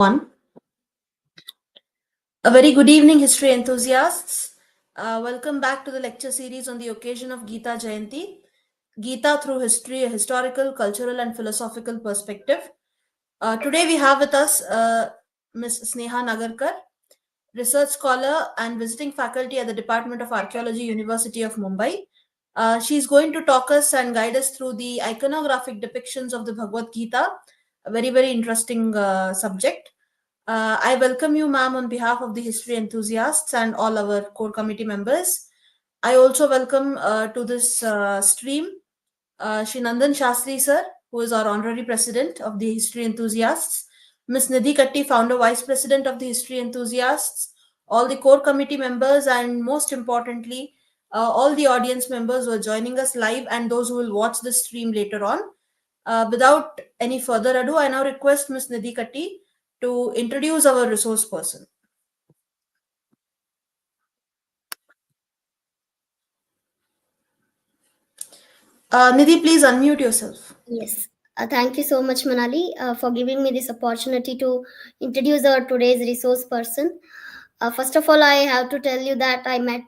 One. A very good evening, history enthusiasts. Welcome back to the lecture series on the occasion of Gita Jayanti. Gita through history, a historical, cultural, and philosophical perspective. Today we have with us Ms. Snehā Nagarkar, research scholar and visiting faculty at the Department of Archaeology, University of Mumbai. She's going to talk us and guide us through the iconographic depictions of the Bhagavad-Gita, a very, very interesting subject. I welcome you, ma'am, on behalf of the history enthusiasts and all our core committee members. I also welcome to this stream Shri Nandan Shastri, sir, who is our honorary president of the history enthusiasts, Ms. Nidhi Katti, founder vice president of the history enthusiasts, all the core committee members, and most importantly, all the audience members who are joining us live and those who will watch the stream later on. Without any further ado, I now request Ms. Nidhi Katti to introduce our resource person. Nidhi, please unmute yourself. Yes. Thank you so much, Manali, for giving me this opportunity to introduce our today's resource person. First of all, I have to tell you that I met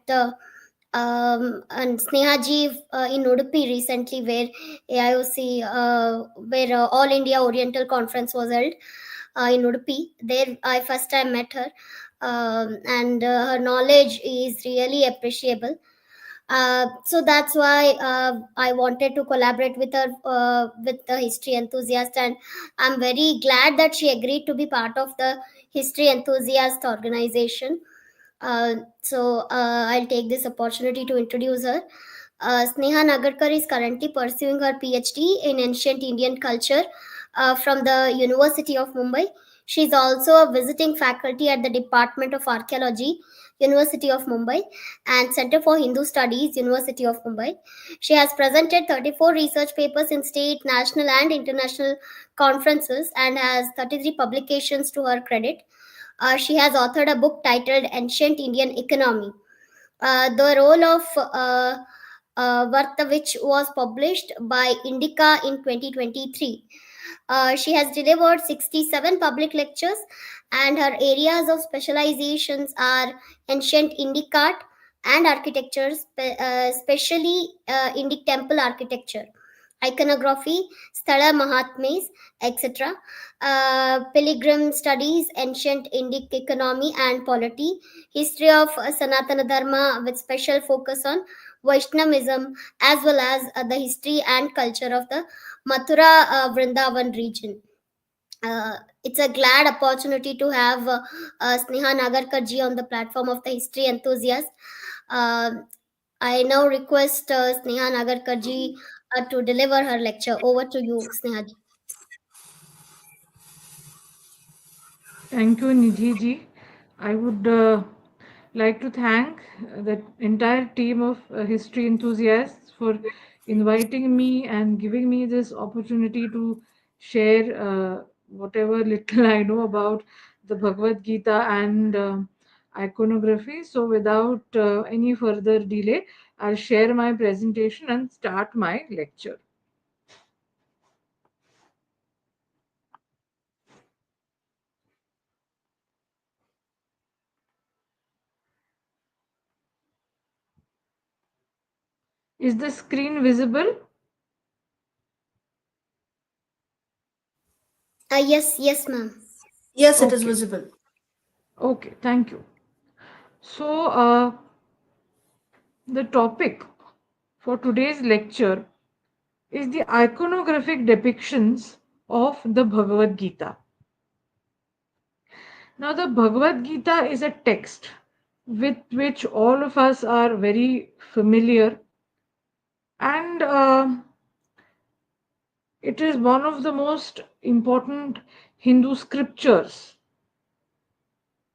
and Sneha ji in Udupi recently, where AIOC, where All India Oriental Conference was held in Udupi. There, I first time met her, and her knowledge is really appreciable. So that's why I wanted to collaborate with her, with the history enthusiast, and I'm very glad that she agreed to be part of the history enthusiast organization. I'll take this opportunity to introduce her. Snehā Nagarkar is currently pursuing her PhD in ancient Indian culture from the University of Mumbai. She is also a visiting faculty at the Department of Archaeology, University of Mumbai, and Center for Hindu Studies, University of Mumbai. She has presented 34 research papers in state, national, and international conferences and has 33 publications to her credit. She has authored a book titled Ancient Indian Economy. The Role of Vārttā, which was published by Indica in 2023. She has delivered 67 public lectures, and her areas of specializations are ancient Indic art and architecture, especially Indic Temple Architecture, Iconography, Sthala Mahatmes, etc. Pilgrim studies, ancient Indic economy and polity, history of Sanatana Dharma with special focus on Vaishnavism, as well as the history and culture of the Mathura-Vrindavana region. It's a glad opportunity to have Snehā Nagarkar ji on the platform of the history enthusiast. I now request Snehā Nagarkar ji to deliver her lecture. Over to you, Sneha ji. Thank you, Nidhi ji. I would like to thank the entire team of history enthusiasts for inviting me and giving me this opportunity to share whatever little I know about the Bhagavad Gita and iconography. So, without any further delay, I'll share my presentation and start my lecture. Is the screen visible? Yes, ma'am. Yes, it is visible. Okay, thank you. So, the topic for today's lecture is the iconographic depictions of the Bhagavad Gita. Now, the Bhagavad Gita is a text with which all of us are very familiar, and it is one of the most important Hindu scriptures,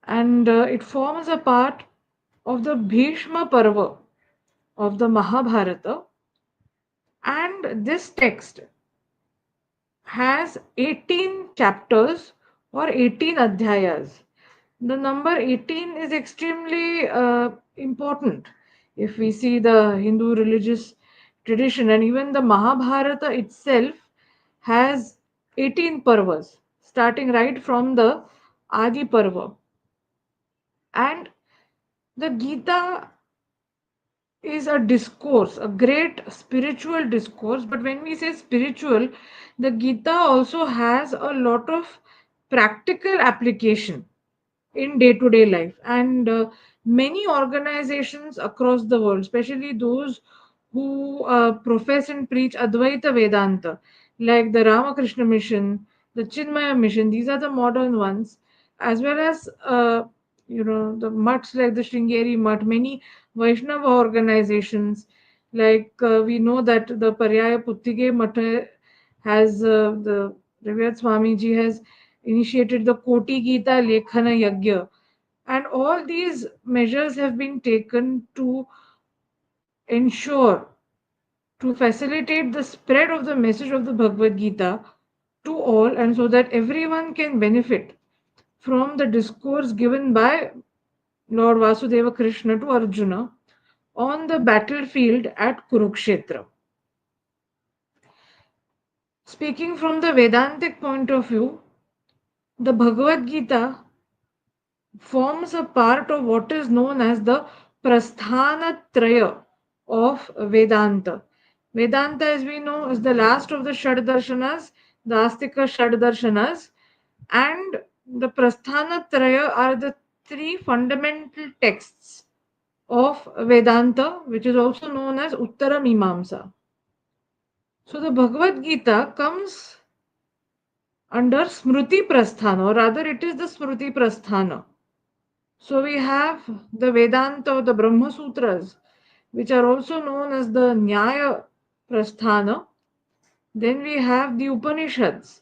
and it forms a part of the Bhishma Parva of the Mahabharata. And this text has 18 chapters or 18 adhyayas. The number 18 is extremely important if we see the Hindu religious tradition, and even the Mahabharata itself has 18 parvas, starting right from the Adi Parva. And the Gita is a discourse, a great spiritual discourse. But when we say spiritual, the Gita also has a lot of practical application in day to day life. And many organizations across the world, especially those who profess and preach Advaita Vedanta, like the Ramakrishna Mission, the Chinmaya Mission, these are the modern ones, as well as the mutts like the Sringeri Mutt, many Vaishnava organizations, like we know that the Paryaya Puttige Mutt has the Revered Swamiji has initiated the Koti Gita Lekhana Yagya, and all these measures have been taken to ensure, to facilitate the spread of the message of the Bhagavad Gita to all, and so that everyone can benefit from the discourse given by Lord Vasudeva Krishna to Arjuna on the battlefield at Kurukshetra. Speaking from the Vedantic point of view, the Bhagavad Gita forms a part of what is known as the Prasthana-traya of Vedanta. Vedanta, as we know, is the last of the Shad Darshanas, the Astika Shad Darshanas, and the Prasthana-traya are the three fundamental texts of Vedanta, which is also known as Uttara Mimamsa. So the Bhagavad Gita comes under Smruti Prasthana, or rather, it is the Smruti Prasthana. So we have the Vedanta or the Brahma Sutras, which are also known as the Nyaya Prasthana. Then we have the Upanishads,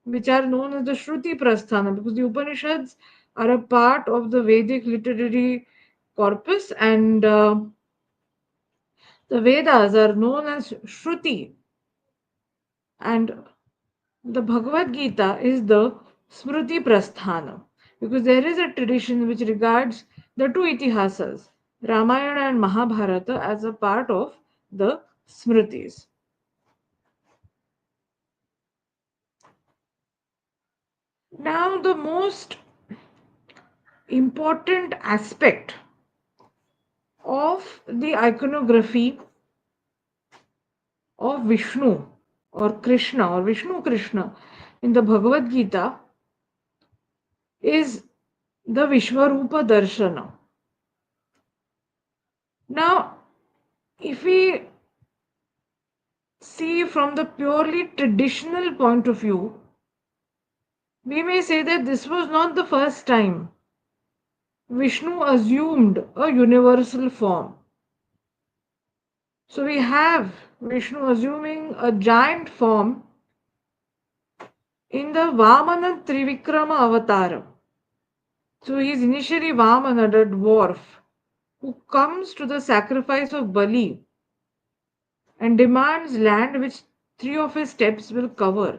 which are known as the Shruti Prasthana, because the Upanishads are a part of the Vedic literary corpus, and the Vedas are known as Shruti. And the Bhagavad Gita is the Smruti Prasthana, because there is a tradition which regards the two Itihasas, Ramayana and Mahabharata, as a part of the Smritis. Now, the most important aspect of the iconography of Vishnu or Krishna or Vishnu Krishna in the Bhagavad Gita is the Vishvarupa Darshana. Now, if we see from the purely traditional point of view, we may say that this was not the first time Vishnu assumed a universal form. So we have Vishnu assuming a giant form in the Vamana Trivikrama avatar. So he is initially Vamana, the dwarf, who comes to the sacrifice of Bali and demands land which three of his steps will cover.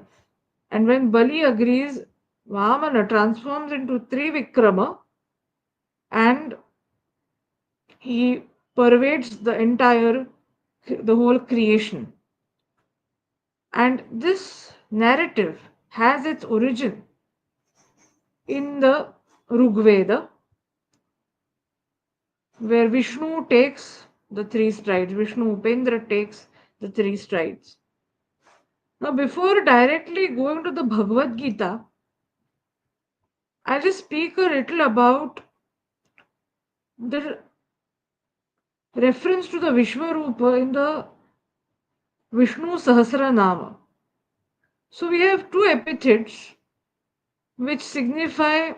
And when Bali agrees, Vamana transforms into Trivikrama and he pervades the whole creation. And this narrative has its origin in the Rigveda, where Vishnu takes the three strides. Vishnu Upendra takes the three strides. Now, before directly going to the Bhagavad Gita, I'll just speak a little about the reference to the Vishvarupa in the Vishnu Sahasranama. So we have two epithets which signify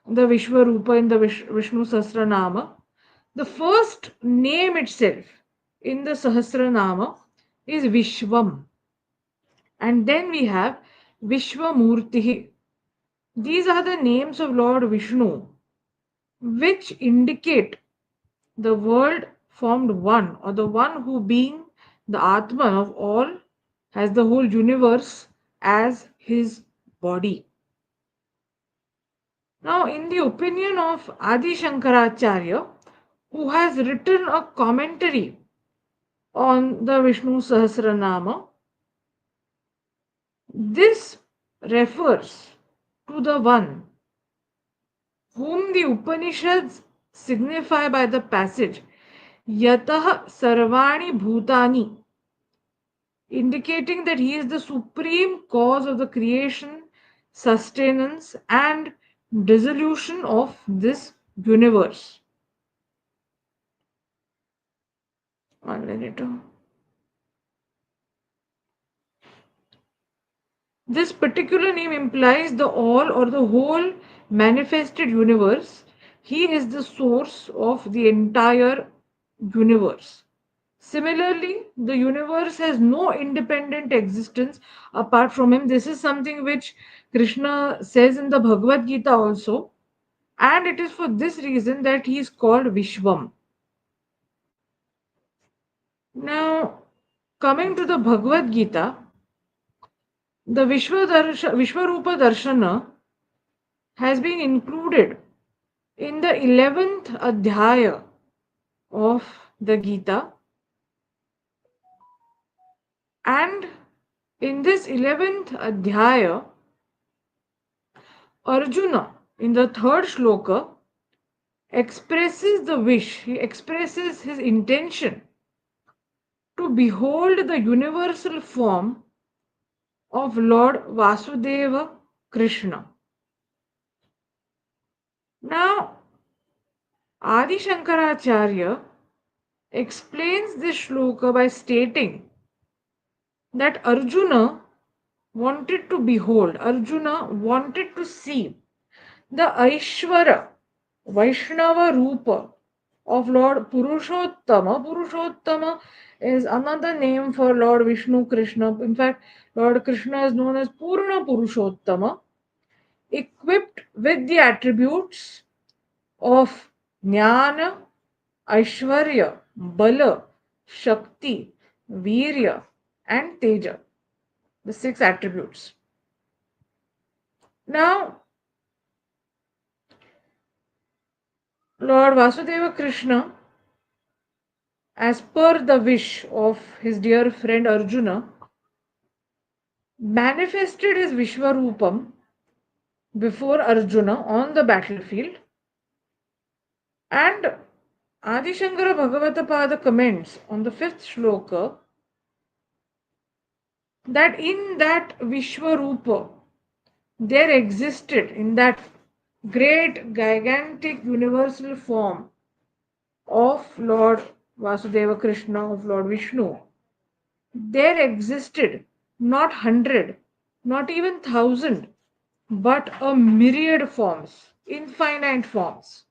the Vishvarupa in the Vishnu Sahasranama. The first name itself in the Sahasranama is Vishvam. And then we have Vishwamurti. These are the names of Lord Vishnu, which indicate the world formed one, or the one who, being the Atman of all, has the whole universe as his body. Now, in the opinion of Adi Shankaracharya, who has written a commentary on the Vishnu Sahasranama, this refers to the one whom the Upanishads signify by the passage Yatah Sarvani Bhutani, indicating that he is the supreme cause of the creation, sustenance, and dissolution of this universe. One minute. This particular name implies the all or the whole manifested universe. He is the source of the entire universe. Similarly, the universe has no independent existence apart from him. This is something which Krishna says in the Bhagavad-Gita also. And it is for this reason that he is called Vishwam. Now, coming to the Bhagavad-Gita, the Vishvarupa Darshana has been included in the 11th Adhyaya of the Gita. And in this 11th Adhyaya, Arjuna, in the third shloka, expresses the wish, he expresses his intention to behold the universal form of Lord Vasudeva Krishna. Now, Adi Shankaracharya explains this shloka by stating that Arjuna wanted to behold, Arjuna wanted to see the Aishvara, Vaishnava Rupa of Lord Purushottama. Purushottama is another name for Lord Vishnu Krishna. In fact, Lord Krishna is known as Purna Purushottama, equipped with the attributes of Jnana, Aishwarya, Bala, Shakti, Virya, and Teja. The 6 attributes. Now, Lord Vasudeva Krishna, as per the wish of his dear friend Arjuna, manifested his Vishvarupam before Arjuna on the battlefield, and Adi Shankara Bhagavata comments on the 5th shloka that in that Vishvarupa there existed, in that great gigantic universal form of Lord Vasudeva Krishna, of Lord Vishnu, there existed not 100, not even 1,000, but a myriad forms, infinite forms.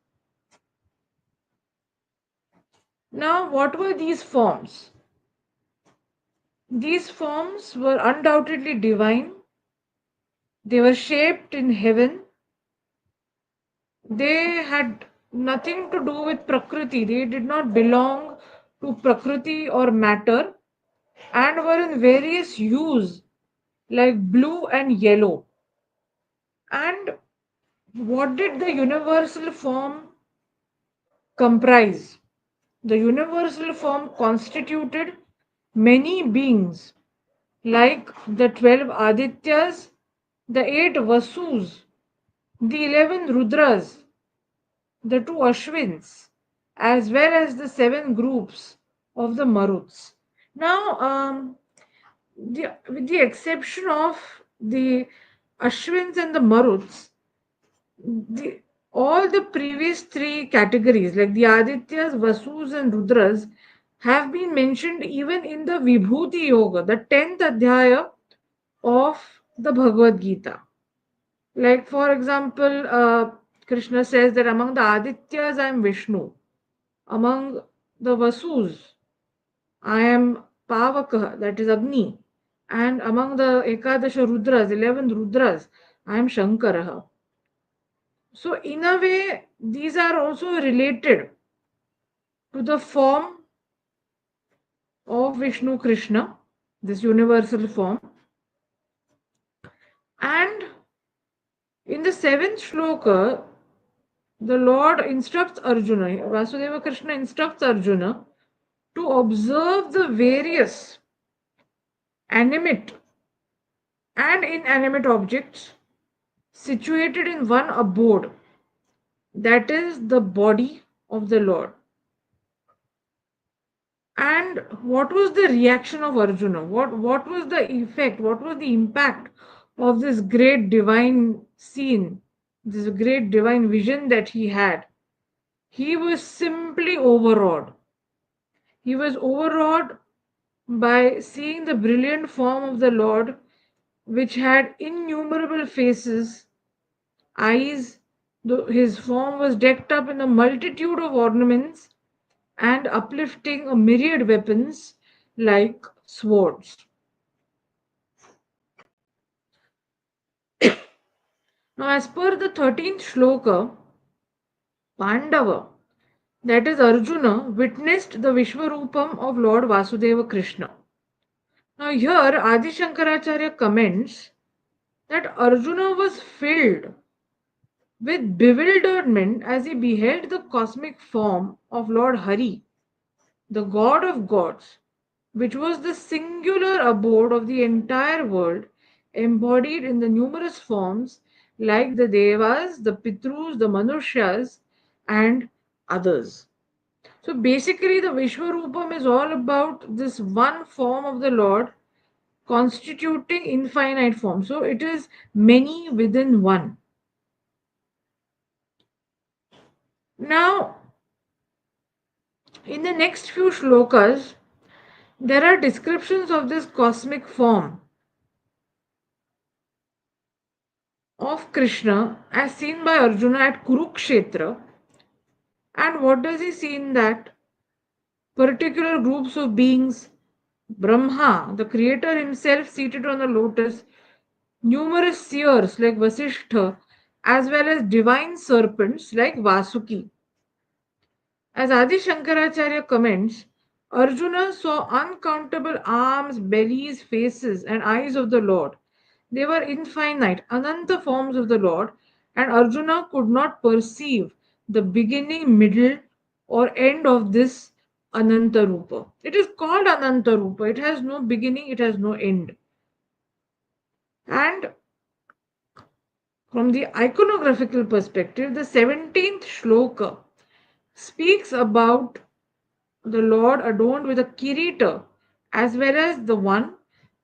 Now, what were these forms? These forms were undoubtedly divine. They were shaped in heaven. They had nothing to do with Prakriti. They did not belong to Prakriti or matter, and were in various hues like blue and yellow. And what did the universal form comprise? The universal form constituted many beings like the 12 Adityas, the 8 Vasus, the 11 Rudras, the 2 Ashwins, as well as the 7 groups of the Maruts. Now, with the exception of the Ashwins and the Maruts, all the previous 3 categories, like the Adityas, Vasus, and Rudras, have been mentioned even in the Vibhuti Yoga, the 10th Adhyaya of the Bhagavad Gita. Like, for example, Krishna says that among the Adityas I am Vishnu, among the Vasus I am Pavaka, that is Agni, and among the Ekadasha Rudras, 11 Rudras, I am Shankaraha. So, in a way, these are also related to the form of Vishnu Krishna, this universal form. And in the 7th shloka, the Lord instructs Arjuna, Vasudeva Krishna instructs Arjuna to observe the various animate and inanimate objects situated in one abode that is the body of the Lord. And what was the reaction of Arjuna? What was the effect? What was the impact of this great divine scene, this great divine vision that he had? He was simply overawed. He was overawed by seeing the brilliant form of the Lord, which had innumerable faces, eyes. His form was decked up in a multitude of ornaments and uplifting a myriad weapons like swords. Now, as per the 13th shloka, Pandava, that is Arjuna, witnessed the Vishvarupam of Lord Vasudeva Krishna. Now, here Adi Shankaracharya comments that Arjuna was filled with bewilderment as he beheld the cosmic form of Lord Hari, the god of gods, which was the singular abode of the entire world, embodied in the numerous forms like the Devas, the Pitrus, the Manushyas, and others. So basically, the Vishvarupam is all about this one form of the Lord constituting infinite form. So it is many within one. Now, in the next few shlokas, there are descriptions of this cosmic form of Krishna as seen by Arjuna at Kurukshetra. And what does he see in that? Particular groups of beings, Brahma, the creator himself seated on a lotus, numerous seers like Vasishtha, as well as divine serpents like Vasuki. As Adi Shankaracharya comments, Arjuna saw uncountable arms, bellies, faces, and eyes of the Lord. They were infinite, Ananta forms of the Lord, and Arjuna could not perceive the beginning, middle, or end of this Ananta Rupa. It is called Ananta Rupa. It has no beginning, it has no end. And from the iconographical perspective, the 17th shloka speaks about the Lord adorned with a kirita as well as the one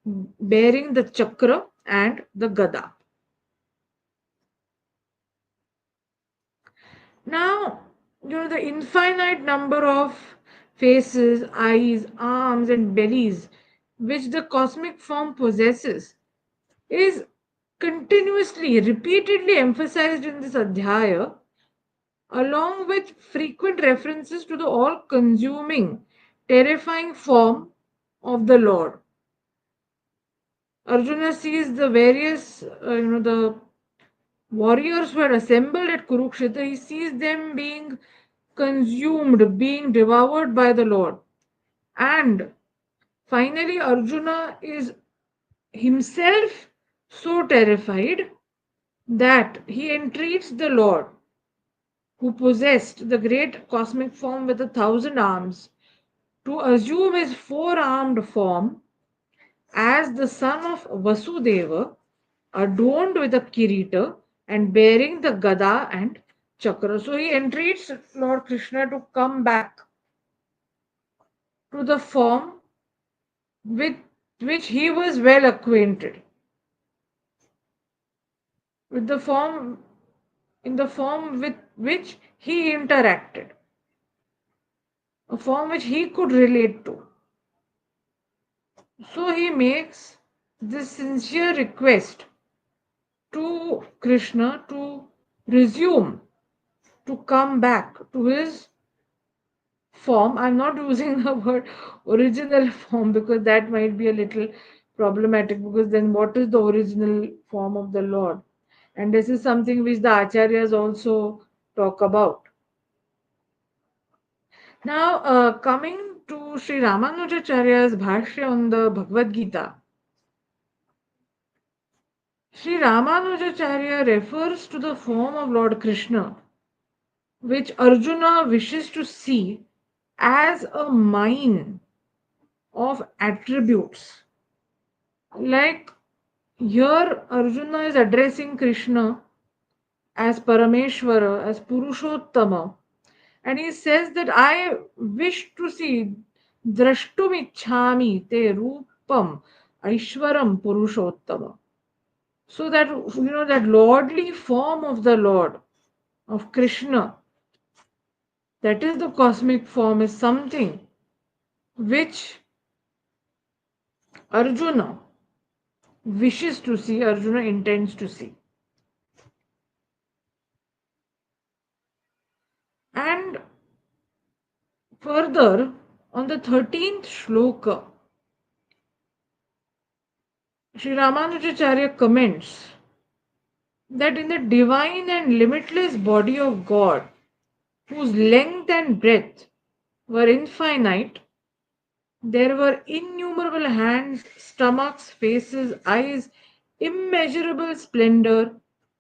bearing the chakra and the gada. Now, the infinite number of faces, eyes, arms, and bellies which the cosmic form possesses is continuously, repeatedly emphasized in this adhyaya, along with frequent references to the all consuming, terrifying form of the Lord. Arjuna sees the various, the warriors who had assembled at Kurukshetra, he sees them being consumed, being devoured by the Lord. And finally, Arjuna is himself so terrified that he entreats the Lord, who possessed the great cosmic form with 1,000 arms, to assume his four-armed form as the son of Vasudeva, adorned with a kirita and bearing the gada and chakra. So he entreats Lord Krishna to come back to the form with which he was well acquainted, with the form in the form with which he interacted, a form which he could relate to. So he makes this sincere request to Krishna to resume, to come back to his form. I'm not using the word original form because that might be a little problematic, because then what is the original form of the Lord? And this is something which the acharyas also talk about. Now, coming to Sri Ramanujacharya's Bhashya on the Bhagavad Gita, Sri Ramanujacharya refers to the form of Lord Krishna, which Arjuna wishes to see as a mine of attributes. Like here, Arjuna is addressing Krishna as Parameshwara, as Purushottama. And he says that I wish to see Drashtumichhami te rupam Aishwaram Purushottama. So that that lordly form of the Lord, of Krishna, that is the cosmic form, is something which Arjuna wishes to see, Arjuna intends to see. And further, on the 13th shloka, Sri Ramanujacharya comments that in the divine and limitless body of God, whose length and breadth were infinite, there were innumerable hands, stomachs, faces, eyes, immeasurable splendor,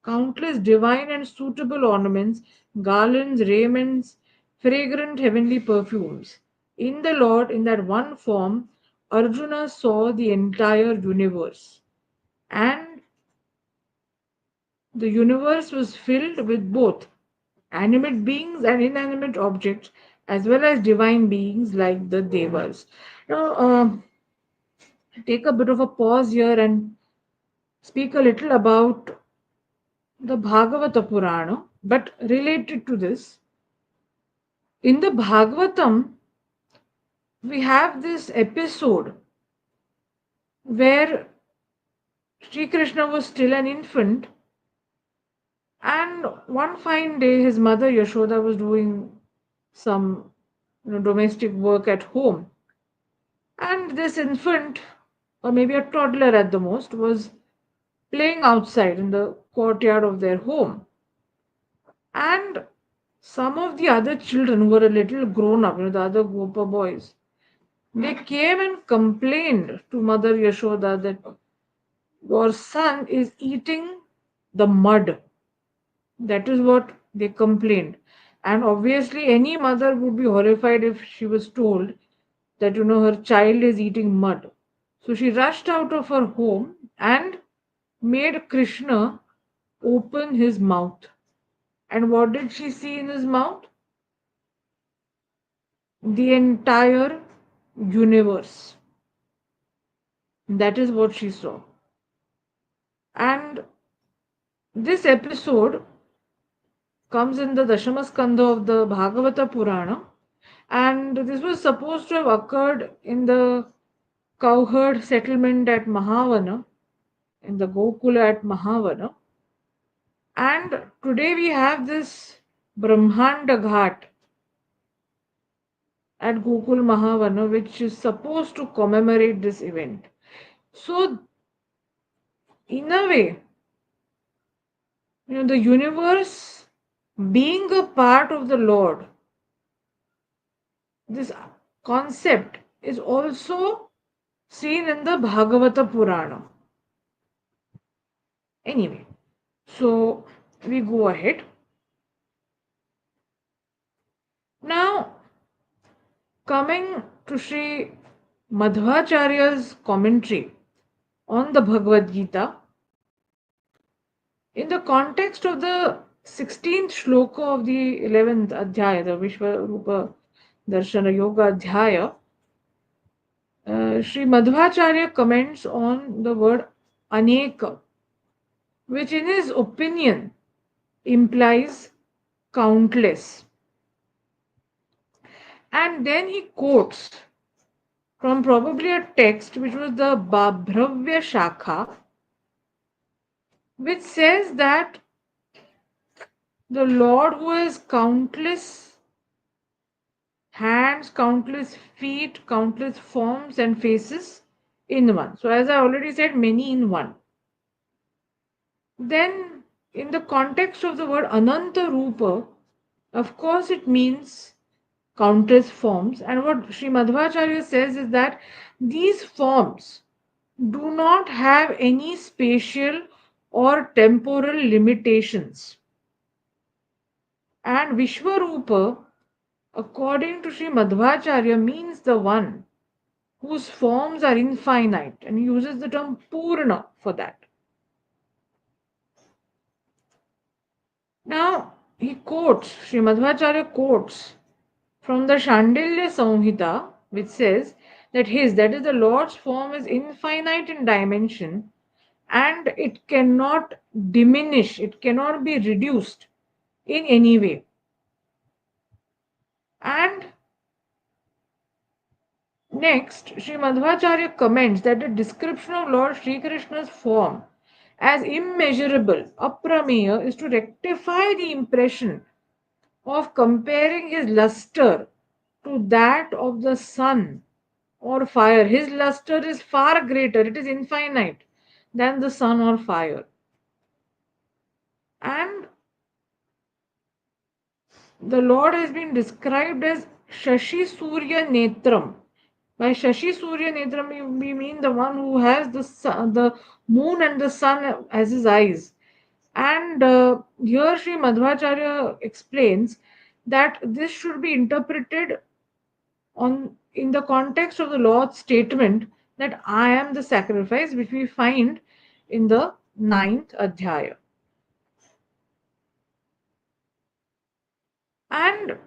countless divine and suitable ornaments, garlands, raiments, fragrant heavenly perfumes. In the Lord, in that one form, Arjuna saw the entire universe. And the universe was filled with both animate beings and inanimate objects, as well as divine beings like the Devas. Now, take a bit of a pause here and speak a little about the Bhagavata Purana, but related to this. In the Bhagavatam, we have this episode where Sri Krishna was still an infant, and one fine day his mother Yashoda was doing some domestic work at home, and this infant, or maybe a toddler at the most, was playing outside in the courtyard of their home. And some of the other children who were a little grown up, the other Gopa boys, they came and complained to Mother Yashoda that your son is eating the mud. That is what they complained. And obviously, any mother would be horrified if she was told that her child is eating mud. So she rushed out of her home and made Krishna open his mouth. And what did she see in his mouth? The entire universe. That is what she saw. And this episode comes in the Dashama Skandha of the Bhagavata Purana. And this was supposed to have occurred in the cowherd settlement at Mahavana, in the Gokula at Mahavana. And today we have this Brahmanda Ghat at Gokul Mahavana, which is supposed to commemorate this event. So, in a way, the universe being a part of the Lord, this concept is also seen in the Bhagavata Purana. Anyway, so we go ahead. Now, coming to Sri Madhvacharya's commentary on the Bhagavad-Gita, in the context of the 16th shloka of the 11th Adhyaya, the Vishvarupa Darshana Yoga Adhyaya, Sri Madhvacharya comments on the word Aneka, which in his opinion implies countless. And then he quotes from probably a text which was the Babhravya Shakha, which says that the Lord who has countless hands, countless feet, countless forms and faces in one. So, as I already said, many in one. Then, in the context of the word Ananta Rupa, of course, it means countless forms. And what Sri Madhvacharya says is that these forms do not have any spatial or temporal limitations. And Vishvarupa, according to Sri Madhvacharya, means the one whose forms are infinite, and he uses the term Purna for that. Now, Sri Madhvacharya quotes from the Shandilya Samhita, which says that that is the Lord's form, is infinite in dimension and it cannot diminish, it cannot be reduced in any way. And next, Sri Madhvacharya comments that the description of Lord Sri Krishna's form as immeasurable, aprameya, is to rectify the impression of comparing his luster to that of the sun or fire. His luster is far greater, it is infinite than the sun or fire. And the Lord has been described as Shashi Surya Netram. By Shashi Surya Netram, we mean the one who has the moon and the sun as his eyes. And here Sri Madhvacharya explains that this should be interpreted in the context of the Lord's statement that I am the sacrifice, which we find in the 9th Adhyaya. And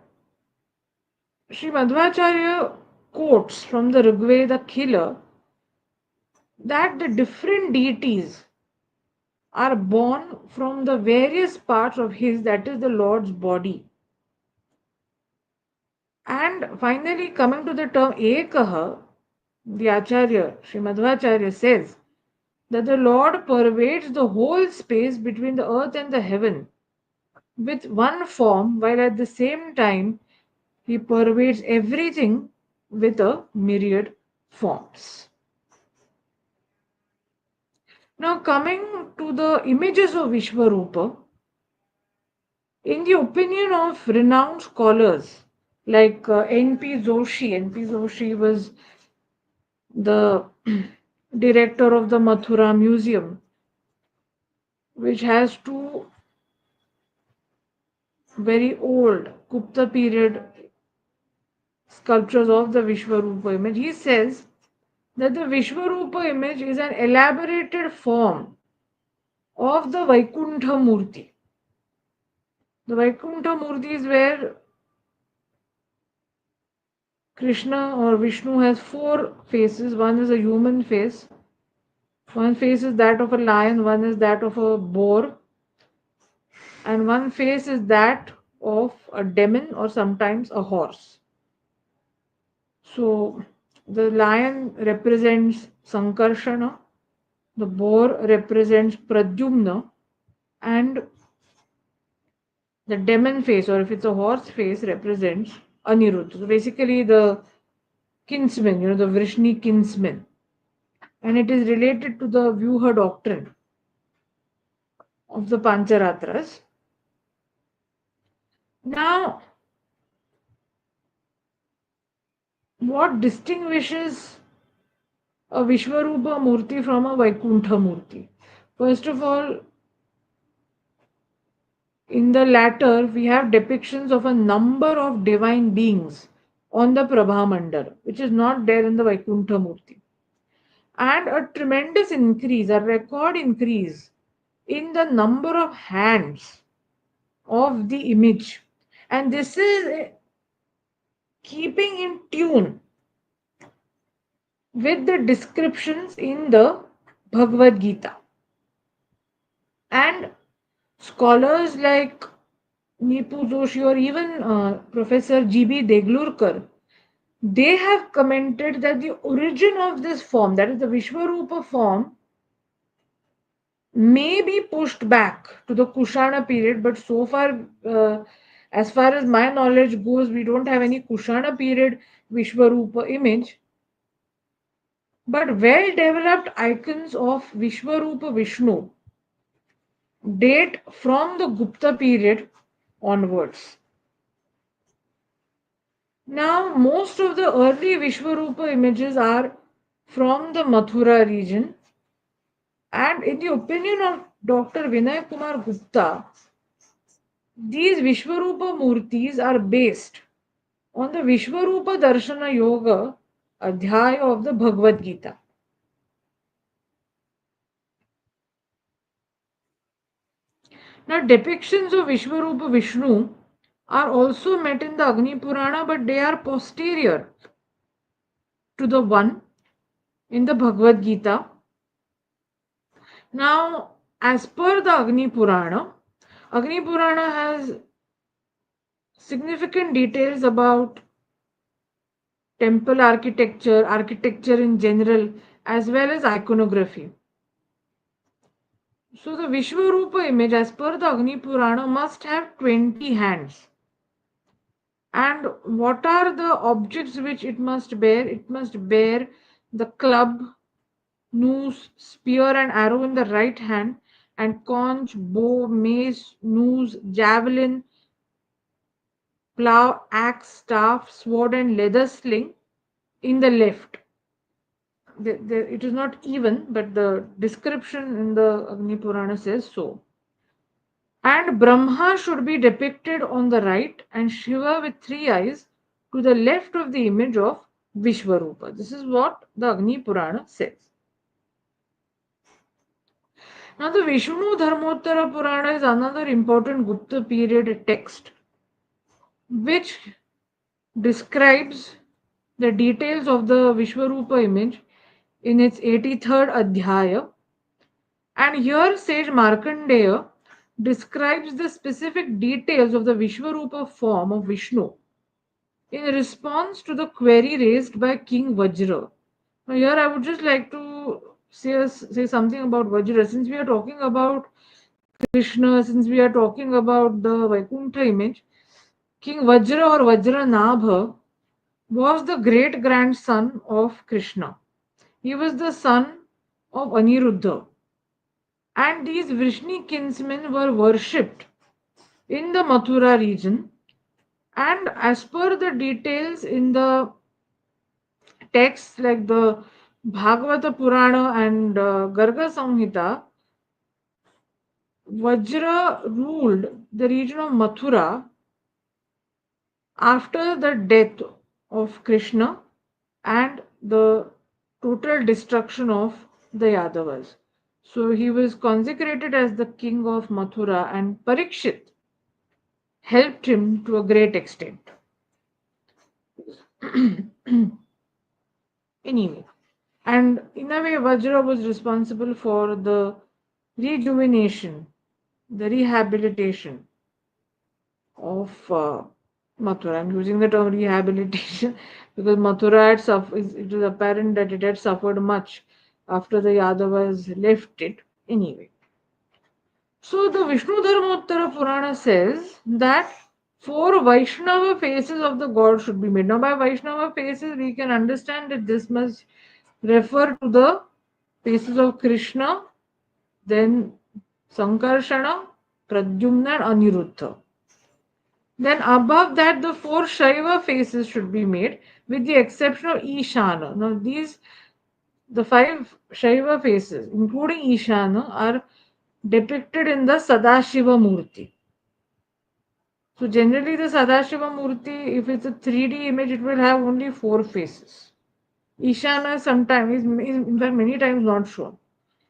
Sri Madhvacharya quotes from the Rigveda Khila that the different deities are born from the various parts of his, that is the Lord's body. And finally, coming to the term Ekaha, the Acharya, Sri Madhvacharya says that the Lord pervades the whole space between the earth and the heaven with one form, while at the same time he pervades everything with a myriad forms. Now, coming to the images of Vishvarupa, in the opinion of renowned scholars like N.P. Joshi was the director of the Mathura Museum, which has two very old Gupta period sculptures of the Vishvarupa image. He says that the Vishvarupa image is an elaborated form of the Vaikuntha Murti. The Vaikuntha Murti is where Krishna or Vishnu has four faces. One is a human face, one face is that of a lion, one is that of a boar, and one face is that of a demon or sometimes a horse. So the lion represents Sankarshana, the boar represents Pradyumna, and the demon face, or if it's a horse face, represents Aniruddha. So basically the kinsman, the Vrishni kinsman. And it is related to the Vyuha doctrine of the Pancharatras. Now, what distinguishes a Vishvarupa Murti from a Vaikuntha Murti? First of all, in the latter, we have depictions of a number of divine beings on the Prabha Mandala, which is not there in the Vaikuntha Murti. And a tremendous increase, a record increase in the number of hands of the image. And this is keeping in tune with the descriptions in the Bhagavad-Gita. And scholars like Nipu Joshi or even Professor G.B. Deglurkar, they have commented that the origin of this form, that is the Vishvarupa form, may be pushed back to the Kushana period, but so far, as far as my knowledge goes, we don't have any Kushana period Vishvarupa image. But well developed icons of Vishvarupa Vishnu date from the Gupta period onwards. Now, most of the early Vishvarupa images are from the Mathura region, and in the opinion of Dr. Vinay Kumar Gupta, these Vishvarupa Murtis are based on the Vishvarupa Darshana Yoga Adhyaya of the Bhagavad-Gita. Now, depictions of Vishvarupa Vishnu are also met in the Agni Purana, but they are posterior to the one in the Bhagavad-Gita. Now, as per the Agni Purana has significant details about temple architecture, architecture in general, as well as iconography. So, the Vishvarupa image, as per the Agni Purana, must have 20 hands. And what are the objects which it must bear? It must bear the club, noose, spear, and arrow in the right hand, and conch, bow, mace, noose, javelin, plough, axe, staff, sword, and leather sling in the left. It is not even, but the description in the Agni Purana says so. And Brahma should be depicted on the right, and Shiva with 3 eyes to the left of the image of Vishvarupa. This is what the Agni Purana says. Now, the Vishnu Dharmottara Purana is another important Gupta period text which describes the details of the Vishvarupa image in its 83rd Adhyaya. And here sage Markandeya describes the specific details of the Vishvarupa form of Vishnu in response to the query raised by King Vajra. Now, here I would just like to say something about Vajra. Since we are talking about Krishna, since we are talking about the Vaikuntha image, King Vajra or Vajranabha was the great grandson of Krishna. He was the son of Aniruddha. And these Vrishni kinsmen were worshipped in the Mathura region. And as per the details in the texts like the Bhagavata Purana and Garga Samhita, Vajra ruled the region of Mathura after the death of Krishna and the total destruction of the Yadavas. So he was consecrated as the king of Mathura, and Parikshit helped him to a great extent. Anyway, and in a way, Vajra was responsible for the rejuvenation, the rehabilitation of Mathura. I'm using the term rehabilitation because Mathura had suffered, it was apparent that it had suffered much after the Yadavas left it. Anyway, so the Vishnu Dharmottara Purana says that 4 Vaishnava faces of the god should be made. Now, by Vaishnava faces, we can understand that this must refer to the faces of Krishna, then Sankarshana, Pradyumna, and Aniruddha. Then above that, the 4 Shaiva faces should be made, with the exception of Ishana. Now, the 5 Shaiva faces, including Ishana, are depicted in the Sadashiva Murti. So, generally, the Sadashiva Murti, if it's a 3D image, it will have only 4 faces. Ishana sometimes, is in fact, many times not shown.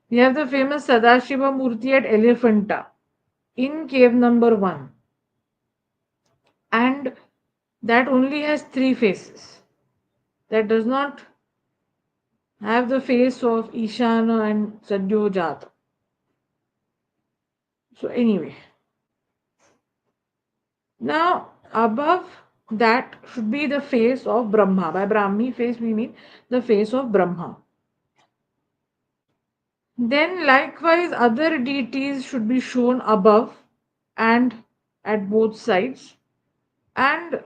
We have the famous Sadashiva Murti at Elephanta in cave number 1. And that only has 3 faces. That does not have the face of Ishana and Sadyojata. So anyway, now above that should be the face of Brahma. By Brahmi face we mean the face of Brahma. Then likewise other deities should be shown above and at both sides, and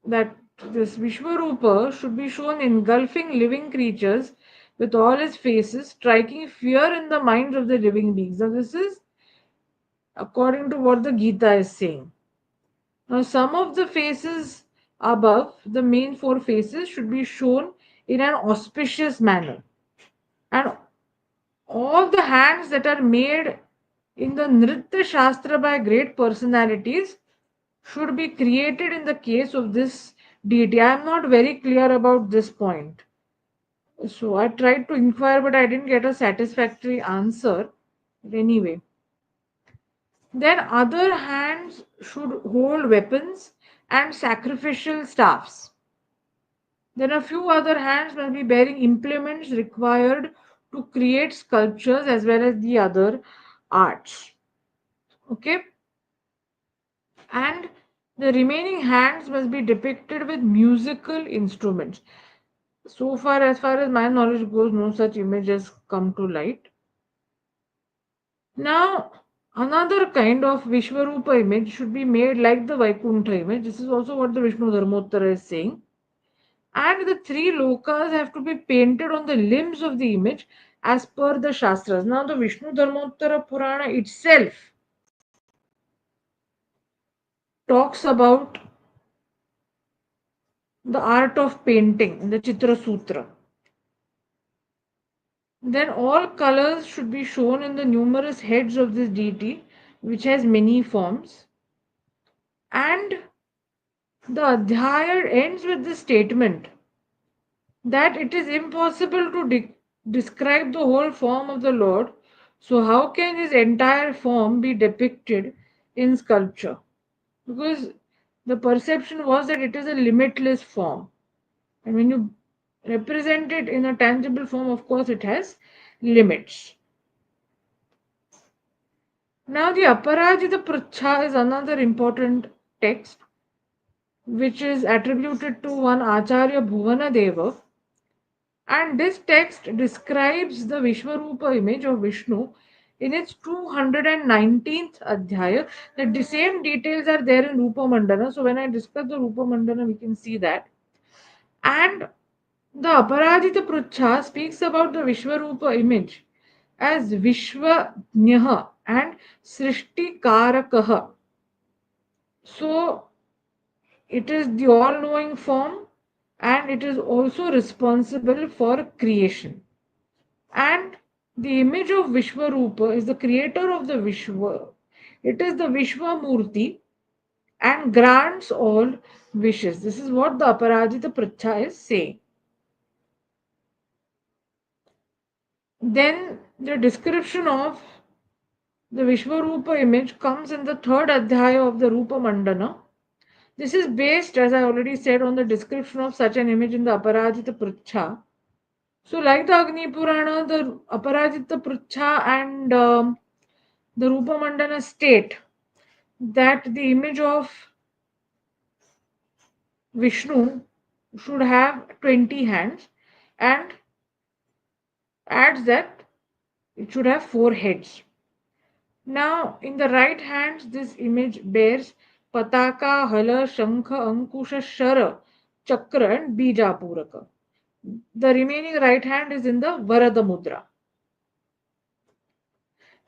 that this Vishvarupa should be shown engulfing living creatures with all his faces, striking fear in the minds of the living beings. Now, this is according to what the Gita is saying. Now, some of the faces above, the main 4 faces, should be shown in an auspicious manner. And all the hands that are made in the Nritya Shastra by great personalities should be created in the case of this deity. I am not very clear about this point. So I tried to inquire, but I didn't get a satisfactory answer. But anyway, Then other hands should hold weapons and sacrificial staffs. Then a few other hands must be bearing implements required to create sculptures as well as the other arts. Okay, and the remaining hands must be depicted with musical instruments. So far as my knowledge goes, no such image has come to light. Now, another kind of Vishvarupa image should be made like the Vaikuntha image. This is also what the Vishnu Dharmottara is saying. And the three lokas have to be painted on the limbs of the image as per the Shastras. Now, the Vishnu Dharmottara Purana itself talks about the art of painting in the Chitra Sutra. Then all colors should be shown in the numerous heads of this deity, which has many forms. And the Adhyaya ends with the statement that it is impossible to describe the whole form of the Lord. So, how can his entire form be depicted in sculpture? Because the perception was that it is a limitless form. And when you represent it in a tangible form, of course, it has limits. Now, the Aparajita Pracha is another important text which is attributed to one Acharya Bhuvana Deva. And this text describes the Vishvarupa image of Vishnu in its 219th Adhyaya. That the same details are there in Rupa Mandana. So, when I discuss the Rupa Mandana, we can see that. And the Aparajita Prucha speaks about the Vishvarupa image as Vishvanyaha and Srishti Karakaha. So, it is the all knowing form and it is also responsible for creation. And the image of Vishvarupa is the creator of the Vishwa. It is the Vishvamurti and grants all wishes. This is what the Aparajita Pracha is saying. Then the description of the Vishvarupa image comes in the third Adhyaya of the Rupa Mandana. This is based, as I already said, on the description of such an image in the Aparajita Pracha. So, like the Agni Purana, the Aparajita Pracha and the Rupa Mandana state that the image of Vishnu should have 20 hands and adds that it should have 4 heads. Now, in the right hand, this image bears Pataka, Hala, Shankha, Ankusha, Shara, Chakra, and Bija Puraka. The remaining right hand is in the Varada Mudra.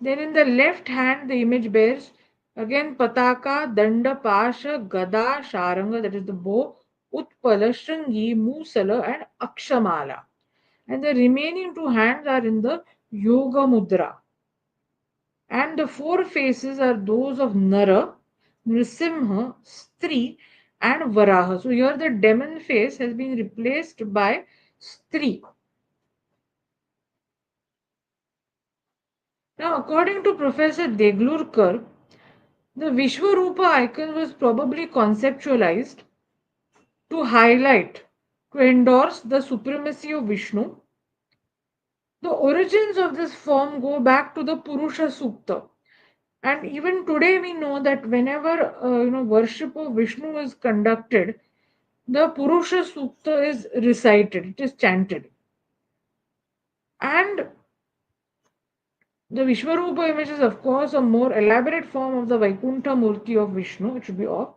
Then in the left hand, the image bears again Pataka, Danda, Pasha, Gada, Sharanga, that is the bow, Utpala, Shringi, Musala, and Akshamala. And the remaining 2 hands are in the Yoga Mudra. And the 4 faces are those of Nara, Nrisimha, Stri, and Varaha. So here the demon face has been replaced by Stri. Now, according to Professor Deglurkar, the Vishvarupa icon was probably conceptualized to highlight, to endorse the supremacy of Vishnu. The origins of this form go back to the Purusha Sukta. And even today we know that whenever worship of Vishnu is conducted, the Purusha Sukta is recited, it is chanted. And the Vishvarupa image is, of course, a more elaborate form of the Vaikuntha Murti of Vishnu. It should be off.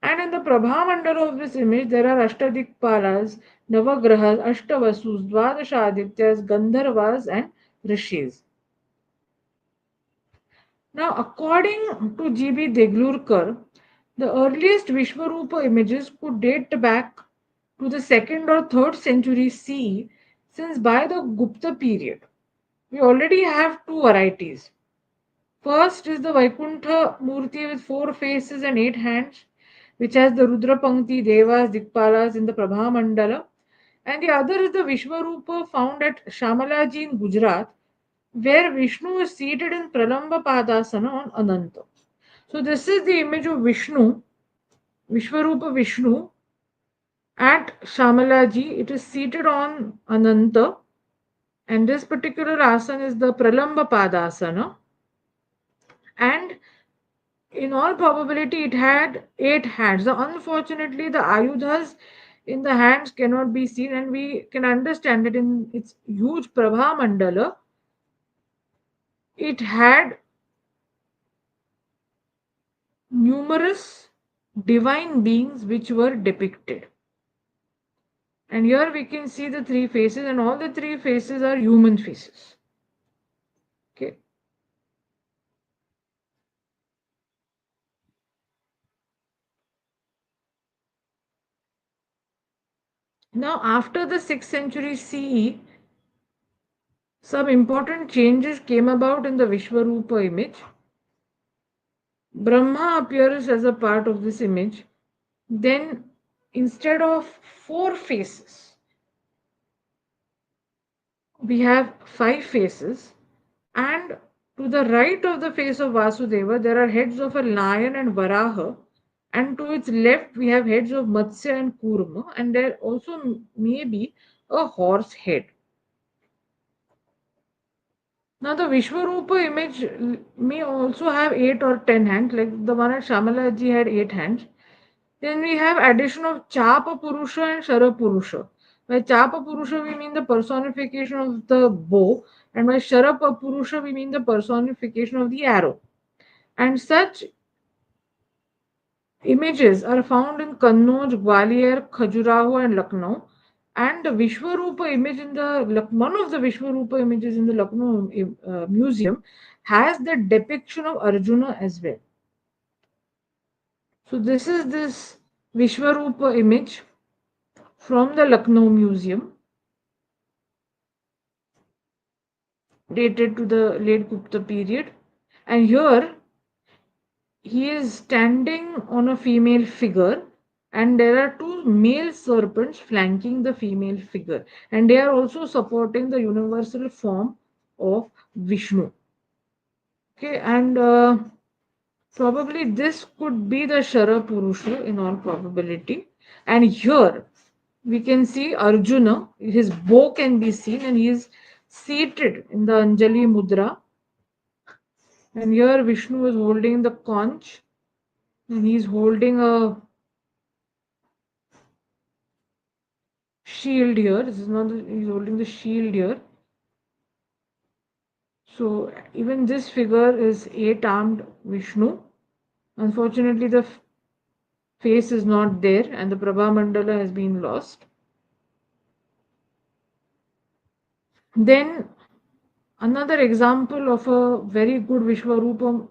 And in the Prabha Mandala of this image, there are Ashtadikpalas, Navagrahas, Ashtavasus, Dvadashadityas, Gandharvas, and Rishis. Now, according to G.B. Deglurkar, the earliest Vishvarupa images could date back to the 2nd or 3rd century CE, since by the Gupta period, we already have 2 varieties. First is the Vaikuntha Murti with 4 faces and 8 hands, which has the Rudra Pankti, Devas, Dikpalas in the Prabha Mandala. And the other is the Vishvarupa found at Shamalaji in Gujarat, where Vishnu is seated in Pralamba Padasana on Ananta. So this is the image of Vishnu, Vishvarupa Vishnu at Shamalaji. It is seated on Ananta, and this particular asana is the Pralamba Padasana. And in all probability, it had 8 hands. So unfortunately, the ayudhas in the hands cannot be seen, and we can understand that in its huge Prabha Mandala, it had numerous divine beings which were depicted. And here we can see the 3 faces, and all the 3 faces are human faces. Okay. Now, after the 6th century CE, some important changes came about in the Vishvarupa image. Brahma appears as a part of this image. Then, instead of 4 faces, we have 5 faces, and to the right of the face of Vasudeva, there are heads of a lion and Varaha, and to its left, we have heads of Matsya and Kurma, and there also may be a horse head. Now, the Vishvarupa image may also have 8 or 10 hands, like the one at Shamalaji had 8 hands. Then we have addition of Chapa Purusha and Shara Purusha. By Chapa Purusha, we mean the personification of the bow, and by Shara Purusha, we mean the personification of the arrow. And such images are found in Kannauj, Gwalior, Khajuraho, and Lucknow. And the Vishvarupa image in the one of the Vishvarupa images in the Lucknow museum has the depiction of Arjuna as well. So this is this Vishvarupa image from the Lucknow museum, dated to the late Gupta period. And here he is standing on a female figure, and there are 2 male serpents flanking the female figure, and they are also supporting the universal form of Vishnu. Okay, and probably this could be the Shara Purusha in all probability. And here we can see Arjuna, his bow can be seen, and he is seated in the Anjali Mudra. And here Vishnu is holding the conch, and he is holding a shield here. This is not, he's holding the shield here. So even this figure is 8-armed Vishnu. Unfortunately, the face is not there, and the Prabha Mandala has been lost. Then another example of a very good Vishvarupa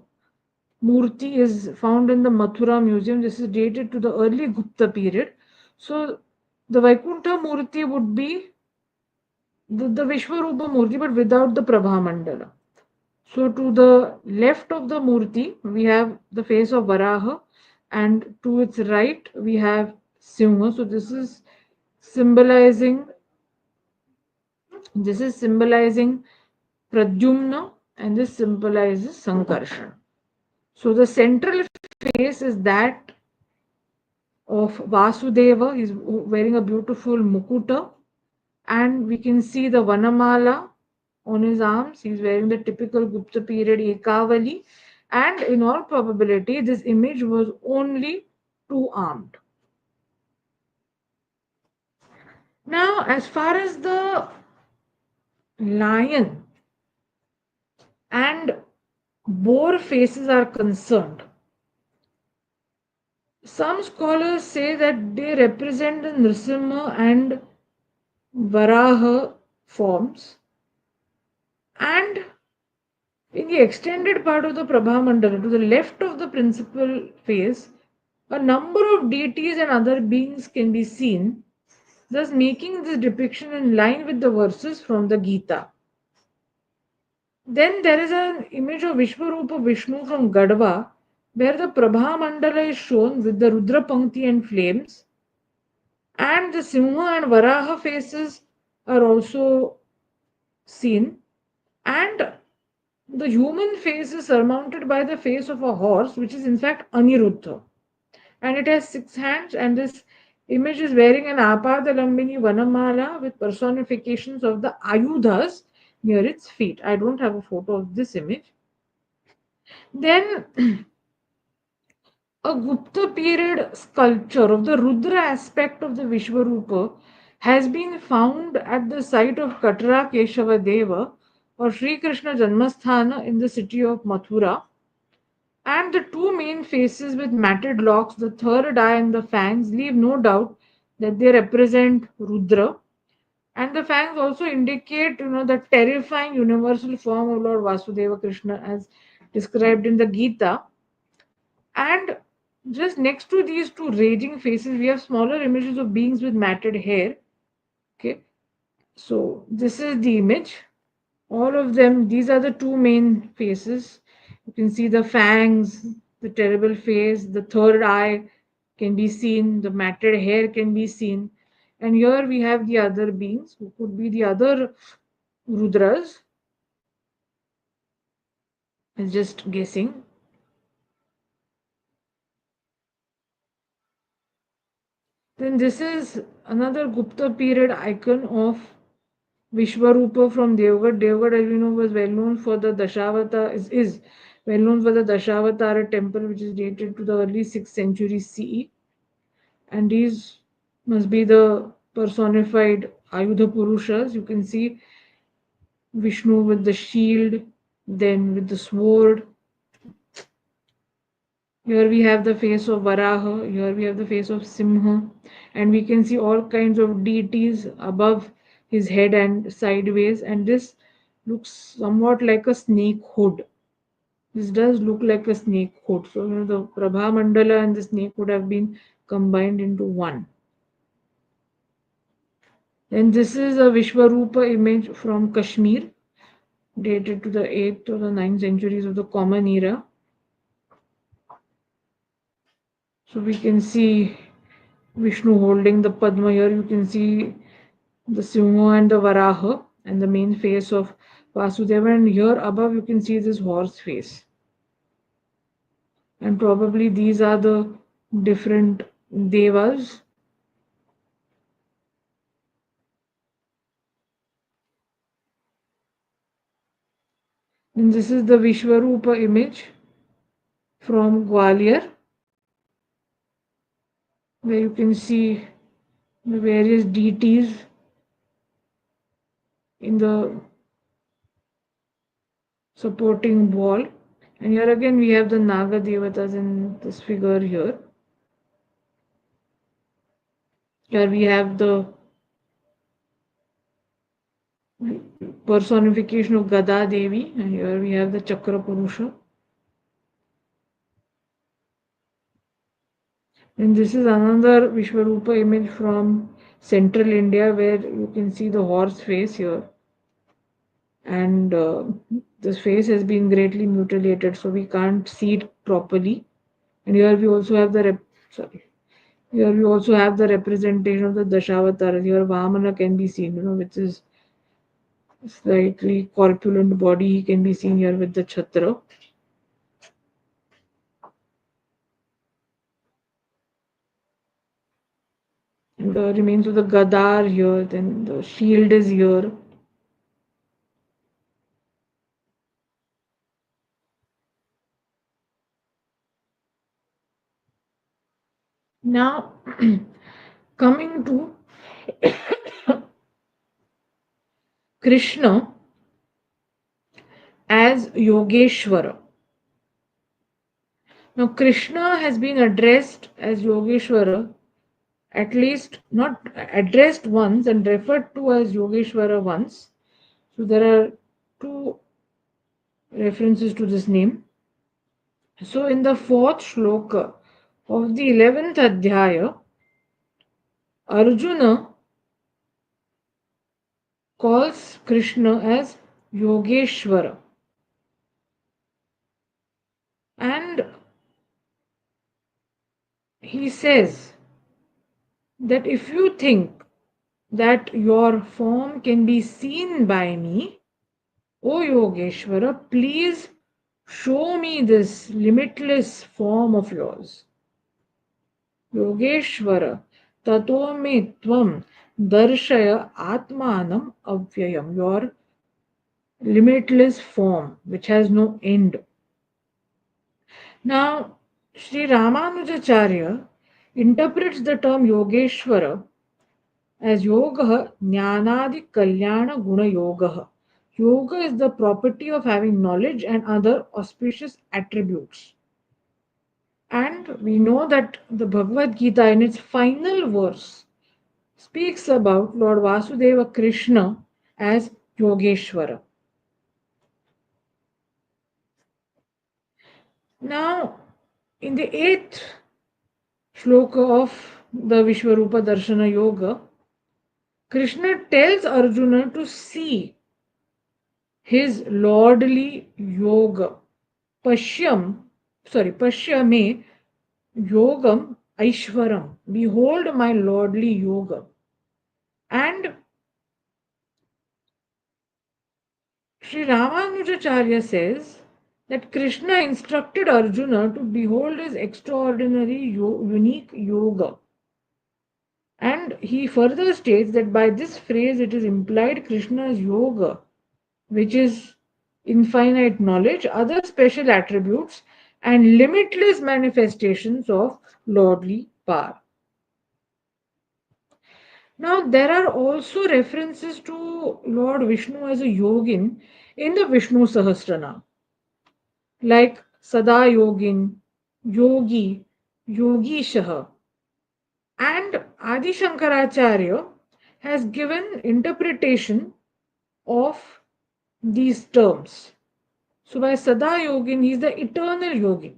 Murti is found in the Mathura museum. This is dated to the early Gupta period. So the Vaikuntha Murti would be the Vishvarupa Murti, but without the Prabha Mandala. So to the left of the Murti, we have the face of Varaha, and to its right, we have Snehā. So this is symbolizing Pradyumna, and this symbolizes Sankarshan. So the central face is that of Vasudeva. He's wearing a beautiful mukuta, and we can see the Vanamala on his arms. He's wearing the typical Gupta period Ekavali, and in all probability, this image was only 2-armed. Now, as far as the lion and boar faces are concerned, some scholars say that they represent the Nrsimha and Varaha forms, and in the extended part of the Prabha Mandala, to the left of the principal face, a number of deities and other beings can be seen, thus making this depiction in line with the verses from the Gita. Then there is an image of Vishvarupa Vishnu from Gadva, where the Prabha Mandala is shown with the Rudra Pankti and flames, and the Snehā and Varaha faces are also seen. And the human face is surmounted by the face of a horse, which is in fact Aniruddha. And it has 6 hands, and this image is wearing an Apadalambini Vanamala with personifications of the Ayudhas near its feet. I don't have a photo of this image. Then a Gupta period sculpture of the Rudra aspect of the Vishvarupa has been found at the site of Katra Keshava Deva or Sri Krishna Janmasthana in the city of Mathura. And the two main faces with matted locks, the third eye and the fangs, leave no doubt that they represent Rudra. And the fangs also indicate, the terrifying universal form of Lord Vasudeva Krishna as described in the Gita. And just next to these two raging faces, we have smaller images of beings with matted hair. Okay, so this is the image. All of them, these are the two main faces. You can see the fangs, the terrible face, the third eye can be seen, the matted hair can be seen. And here we have the other beings who could be the other Rudras. I'm just guessing. Then this is another Gupta period icon of Vishvarupa from Devgad. Devgad, as we know, was well known for the Dashavatara, is well known for the Dashavatara temple, which is dated to the early 6th century CE. And these must be the personified Ayudha Purushas. You can see Vishnu with the shield, then with the sword. Here we have the face of Varaha, here we have the face of Simha, and we can see all kinds of deities above his head and sideways, and this looks somewhat like a snake hood. This does look like a snake hood. So, the Prabha Mandala and the snake would have been combined into one. Then this is a Vishvarupa image from Kashmir, dated to the 8th or the 9th centuries of the Common Era. So we can see Vishnu holding the Padma here. You can see the Simha and the Varaha and the main face of Vasudeva. And here above you can see this horse face. And probably these are the different devas. And this is the Vishvarupa image from Gwalior, where you can see the various deities in the supporting wall. And here again we have the Naga Devatas in this figure here. Here we have the personification of Gada Devi, and here we have the Chakra Purusha. And this is another Vishvarupa image from central India, where you can see the horse face here. And this face has been greatly mutilated, so we can't see it properly. And here we also have the representation of the Dashavatara. Here Vamana can be seen, which is slightly corpulent body. He can be seen here with the Chhatra. And the remains of the Gadar here, then the shield is here. Now, coming to Krishna as Yogeshwara. Now, Krishna has been addressed as Yogeshwara, at least not addressed once and referred to as Yogeshwara once. So, there are two references to this name. So, in the 4th shloka of the 11th adhyaya, Arjuna calls Krishna as Yogeshwara. And he says that if you think that your form can be seen by me, O Yogeshwara, please show me this limitless form of yours. Yogeshwara, tato me tvam darshaya atmanam avyayam, your limitless form which has no end. Now, Sri Ramanujacharya interprets the term Yogeshwara as yoga jnanadi kalyana guna yoga. Yoga is the property of having knowledge and other auspicious attributes. And we know that the Bhagavad-Gita in its final verse speaks about Lord Vasudeva Krishna as Yogeshwara. Now, in the 8th shloka of the Vishvarupa Darshana Yoga, Krishna tells Arjuna to see his lordly yoga. Pashyame yogam aishwaram. Behold my lordly yoga. And Sri Ramanujacharya says that Krishna instructed Arjuna to behold his extraordinary unique yoga. And he further states that by this phrase it is implied Krishna's yoga, which is infinite knowledge, other special attributes, and limitless manifestations of lordly power. Now, there are also references to Lord Vishnu as a yogin in the Vishnu Sahasranam, like Sada Yogin, Yogi, Yogishaha. And Adi Shankaracharya has given interpretation of these terms. So by Sada Yogin, he is the eternal yogin.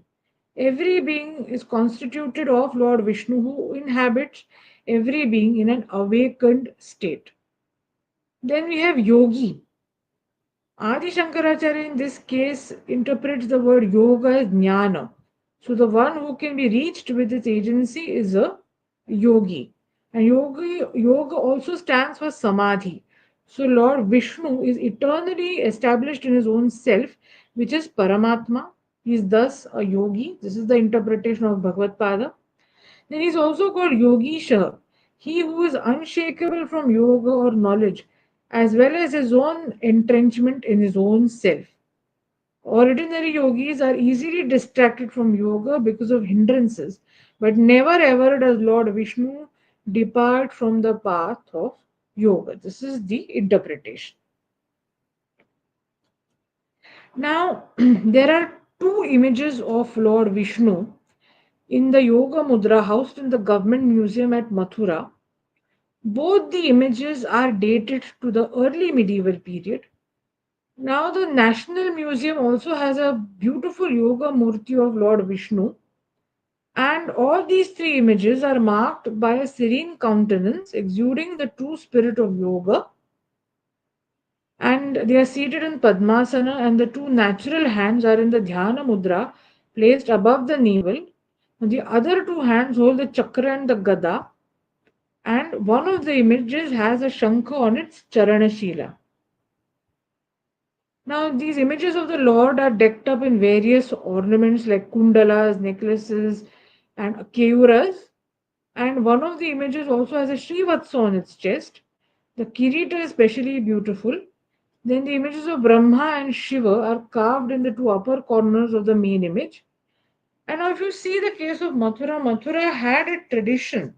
Every being is constituted of Lord Vishnu who inhabits every being in an awakened state. Then we have yogi. Adi Shankaracharya in this case interprets the word yoga as jnana. So the one who can be reached with its agency is a yogi. And yoga also stands for samadhi. So Lord Vishnu is eternally established in his own self, which is Paramatma. He is thus a yogi. This is the interpretation of Bhagavad Pada. Then he is also called Yogisha, he who is unshakable from yoga or knowledge, as well as his own entrenchment in his own self. Ordinary yogis are easily distracted from yoga because of hindrances, but never ever does Lord Vishnu depart from the path of yoga. This is the interpretation. Now, there are two images of Lord Vishnu in the Yoga Mudra housed in the Government Museum at Mathura. Both the images are dated to the early medieval period. Now, the National Museum also has a beautiful yoga murti of Lord Vishnu, and all these three images are marked by a serene countenance exuding the true spirit of yoga, and they are seated in Padmasana, and the two natural hands are in the Dhyana Mudra placed above the navel. And the other two hands hold the chakra and the gada, and one of the images has a shankha on its charanashila. Now, these images of the Lord are decked up in various ornaments like kundalas, necklaces, and keuras. And one of the images also has a Srivatsa on its chest. The Kirita is especially beautiful. Then the images of Brahma and Shiva are carved in the two upper corners of the main image. And now, if you see the case of Mathura, Mathura had a tradition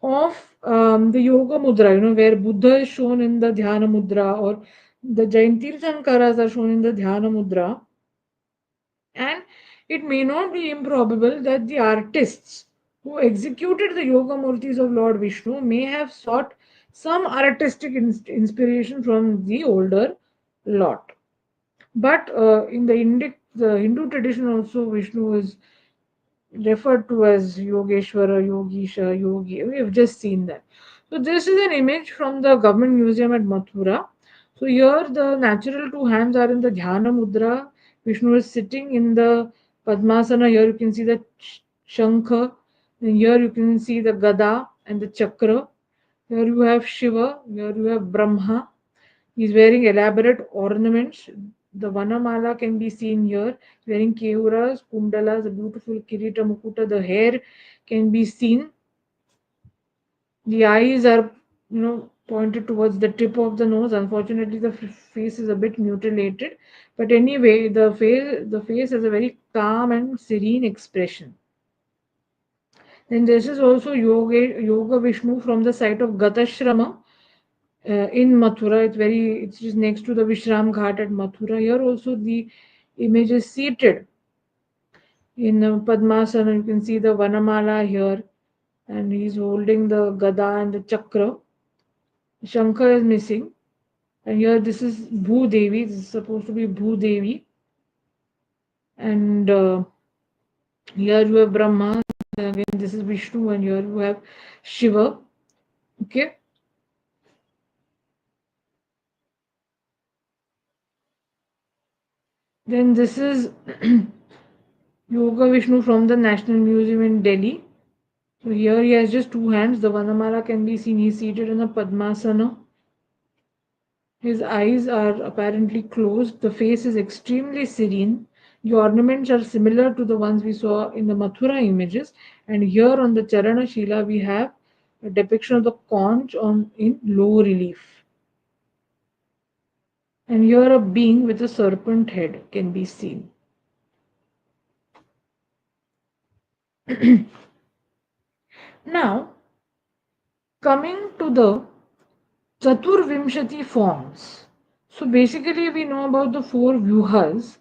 of the Yoga Mudra, where Buddha is shown in the Dhyana Mudra, or the Jain Tirthankaras are shown in the Dhyana Mudra. And it may not be improbable that the artists who executed the Yoga Murtis of Lord Vishnu may have sought some artistic inspiration from the older lot. But in the Hindu tradition also, Vishnu is referred to as Yogeshwara, Yogisha, Yogi. We have just seen that. So this is an image from the Government Museum at Mathura. So here the natural two hands are in the Dhyana Mudra. Vishnu is sitting in the Padmasana. Here you can see the Shankha. And here you can see the Gada and the Chakra. Here you have Shiva. Here you have Brahma. He's wearing elaborate ornaments. The Vanamala can be seen here. Wearing Keuras, Kundalas, a beautiful Kirita Mukuta. The hair can be seen. The eyes are, pointed towards the tip of the nose. Unfortunately, the face is a bit mutilated. But anyway, the face has a very calm and serene expression. Then this is also Yoga Vishnu from the site of Gatashrama in Mathura. It's just next to the Vishram Ghat at Mathura. Here also the image is seated in Padmasana. You can see the Vanamala here, and he's holding the Gada and the Chakra. Shankar is missing. And here this is Bhudevi. This is supposed to be Bhudevi. And here you have Brahma. Again, this is Vishnu, and here you have Shiva. Okay. Then this is Yoga Vishnu from the National Museum in Delhi. So here he has just two hands. The Vanamala can be seen. He's seated in a Padmasana. His eyes are apparently closed. The face is extremely serene. The ornaments are similar to the ones we saw in the Mathura images. And here on the Charana Shila, we have a depiction of the conch in low relief. And here a being with a serpent head can be seen. Now, coming to the Chaturvimshati forms. So basically we know about the four Vyuhas,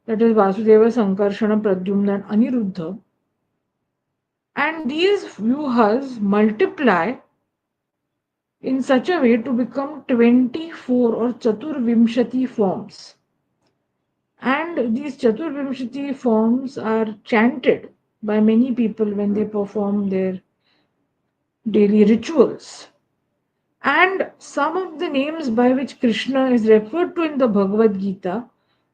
that is Vasudeva, Sankarshana, Pradyumna and Aniruddha. And these Vyuhas multiply in such a way to become 24 or Chaturvimshati forms. And these Chaturvimshati forms are chanted by many people when they perform their daily rituals. And some of the names by which Krishna is referred to in the Bhagavad-Gita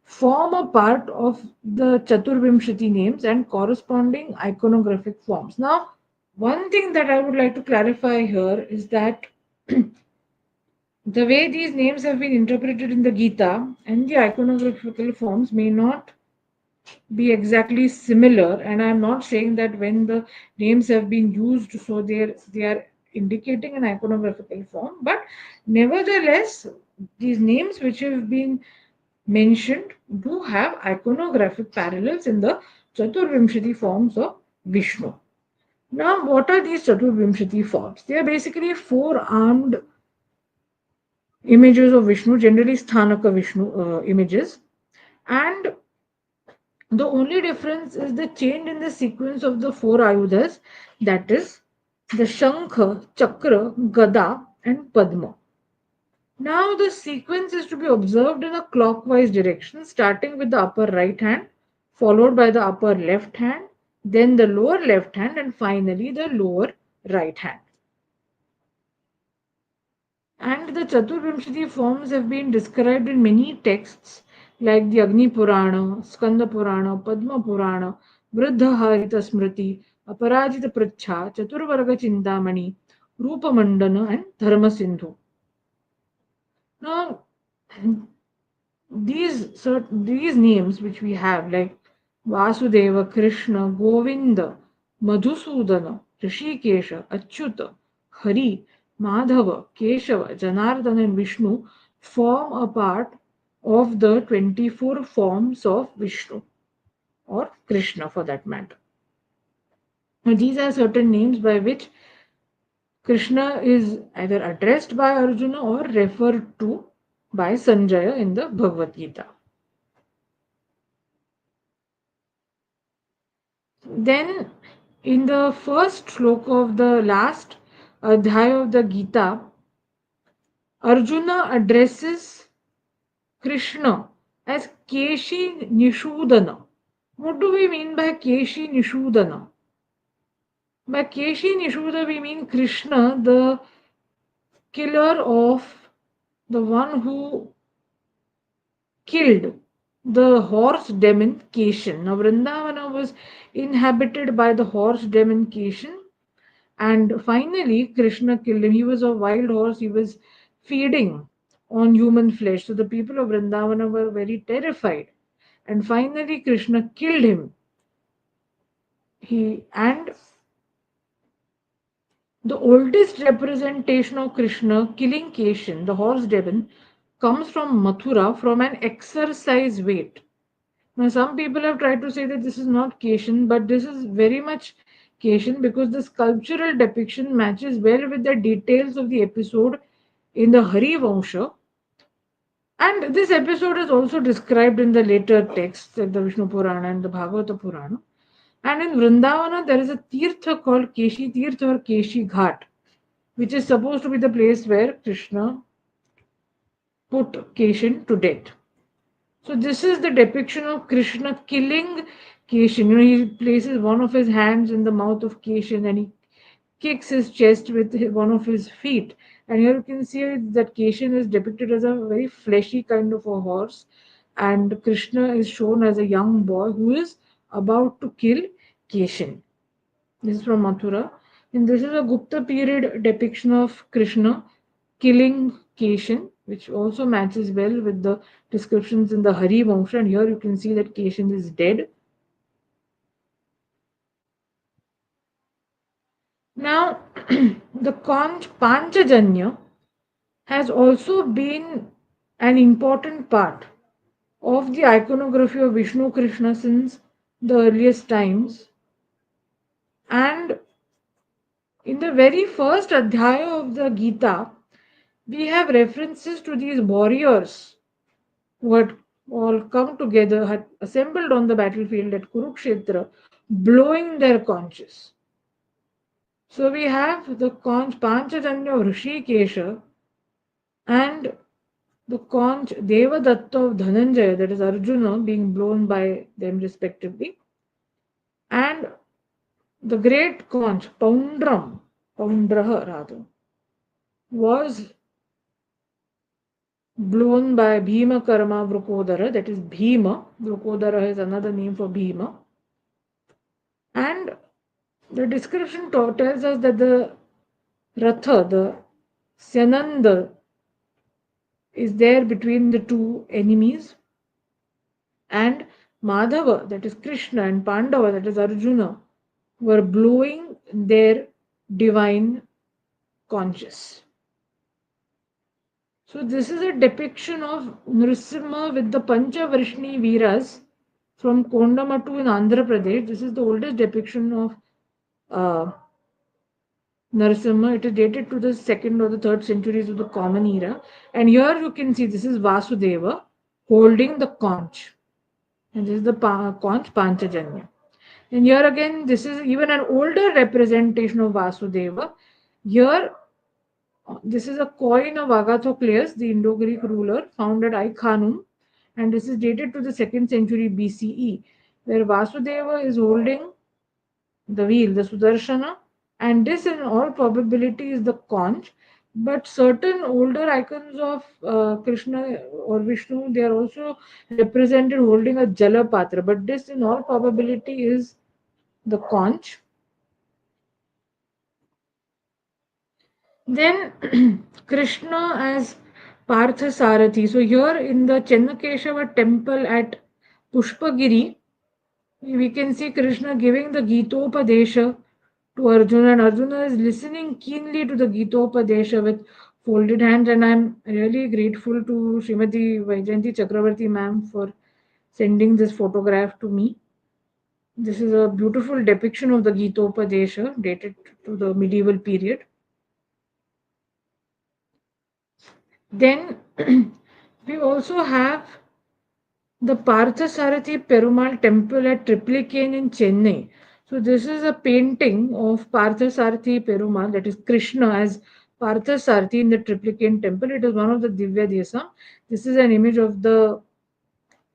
form a part of the Chaturvimshati names and corresponding iconographic forms. Now, one thing that I would like to clarify here is that the way these names have been interpreted in the Gita and the iconographical forms may not be exactly similar, and I'm not saying that when the names have been used, so they are indicating an iconographical form, but nevertheless, these names which have been mentioned do have iconographic parallels in the Chaturvimshati forms of Vishnu. Now, what are these Chaturvimshati forms? They are basically four-armed images of Vishnu, generally Sthanaka Vishnu images, and the only difference is the change in the sequence of the four ayudhas, that is the Shankha, Chakra, Gada, and Padma. Now the sequence is to be observed in a clockwise direction, starting with the upper right hand, followed by the upper left hand, then the lower left hand, and finally the lower right hand. And the Chaturvimshati forms have been described in many texts like the Agni Purana, Skanda Purana, Padma Purana, Vriddha Harita Smriti, Aparajita Pracha, Chaturvarga Chintamani, Rupa Mandana, and Dharma Sindhu. Now, these names which we have, like Vasudeva, Krishna, Govinda, Madhusudana, Rishikesha, Achyuta, Hari, Madhava, Keshava, Janardana, and Vishnu, form a part of the 24 forms of Vishnu or Krishna for that matter. Now, these are certain names by which Krishna is either addressed by Arjuna or referred to by Sanjaya in the Bhagavad Gita. Then, in the first shloka of the last adhyaya of the Gita, Arjuna addresses Krishna as Keshi Nishudana. What do we mean by Keshi Nishudana? By Keshi Nishuda, we mean Krishna, the killer of the one who killed the horse demon Keshan. Now, Vrindavana was inhabited by the horse demon Keshan, and finally Krishna killed him. He was a wild horse, he was feeding on human flesh. So the people of Vrindavana were very terrified. And finally, Krishna killed him. And the oldest representation of Krishna killing Keshan, the horse demon, comes from Mathura from an exercise weight. Now, some people have tried to say that this is not Keshan, but this is very much Keshan because the sculptural depiction matches well with the details of the episode in the Hari Vangsha. And this episode is also described in the later texts like the Vishnu Purana and the Bhagavata Purana. And in Vrindavana, there is a tirtha called Keshi Tirtha or Keshi Ghat, which is supposed to be the place where Krishna put Keshan to death. So this is the depiction of Krishna killing Keshan. He places one of his hands in the mouth of Keshan and he kicks his chest with one of his feet. And here you can see that Keshan is depicted as a very fleshy kind of a horse, and Krishna is shown as a young boy who is about to kill Keshan. This is from Mathura. And this is a Gupta period depiction of Krishna killing Keshan, which also matches well with the descriptions in the Hari Vangsha. And here you can see that Keshan is dead. Now, the conch Panchajanya has also been an important part of the iconography of Vishnu Krishna since the earliest times. And in the very first adhyaya of the Gita, we have references to these warriors who had all come together, had assembled on the battlefield at Kurukshetra, blowing their conches. So we have the conch Panchajanya of Rishikesha and the conch Devadatta of Dhananjaya, that is Arjuna, being blown by them respectively, and the great conch Poundraha rather, was blown by Bhima Karma Vrukodara, that is Bhima. Vrukodara is another name for Bhima. And the description tells us that the Ratha, the Syananda, is there between the two enemies, and Madhava, that is Krishna, and Pandava, that is Arjuna, were blowing their divine conches. So this is a depiction of Nrsimha with the Panchavarshni Veeras from Kondamattu in Andhra Pradesh. This is the oldest depiction of Narasimha. It is dated to the 2nd or the 3rd centuries of the Common Era. And here you can see this is Vasudeva holding the conch. And this is the conch Panchajanya. And here again, this is even an older representation of Vasudeva. Here, this is a coin of Agathocles, the Indo-Greek ruler, found at Ai-Khanum. And this is dated to the 2nd century BCE, where Vasudeva is holding the wheel, the Sudarshana, and this in all probability is the conch. But certain older icons of Krishna or Vishnu, they are also represented holding a Jalapatra, but this in all probability is the conch. Then Krishna as Parthasarathi. So here in the Chennakeshava temple at Pushpagiri, we can see Krishna giving the Gitopadesha to Arjuna, and Arjuna is listening keenly to the Gitopadesha with folded hands. And I'm really grateful to Srimati Vaijayanti Chakravarti ma'am for sending this photograph to me. This is a beautiful depiction of the Gitopadesha dated to the medieval period. Then we also have the Parthasarathi Perumal temple at Triplicane in Chennai. So this is a painting of Parthasarathi Perumal, that is Krishna as Parthasarathi in the Triplicane temple. It is one of the Divya Desam. This is an image of the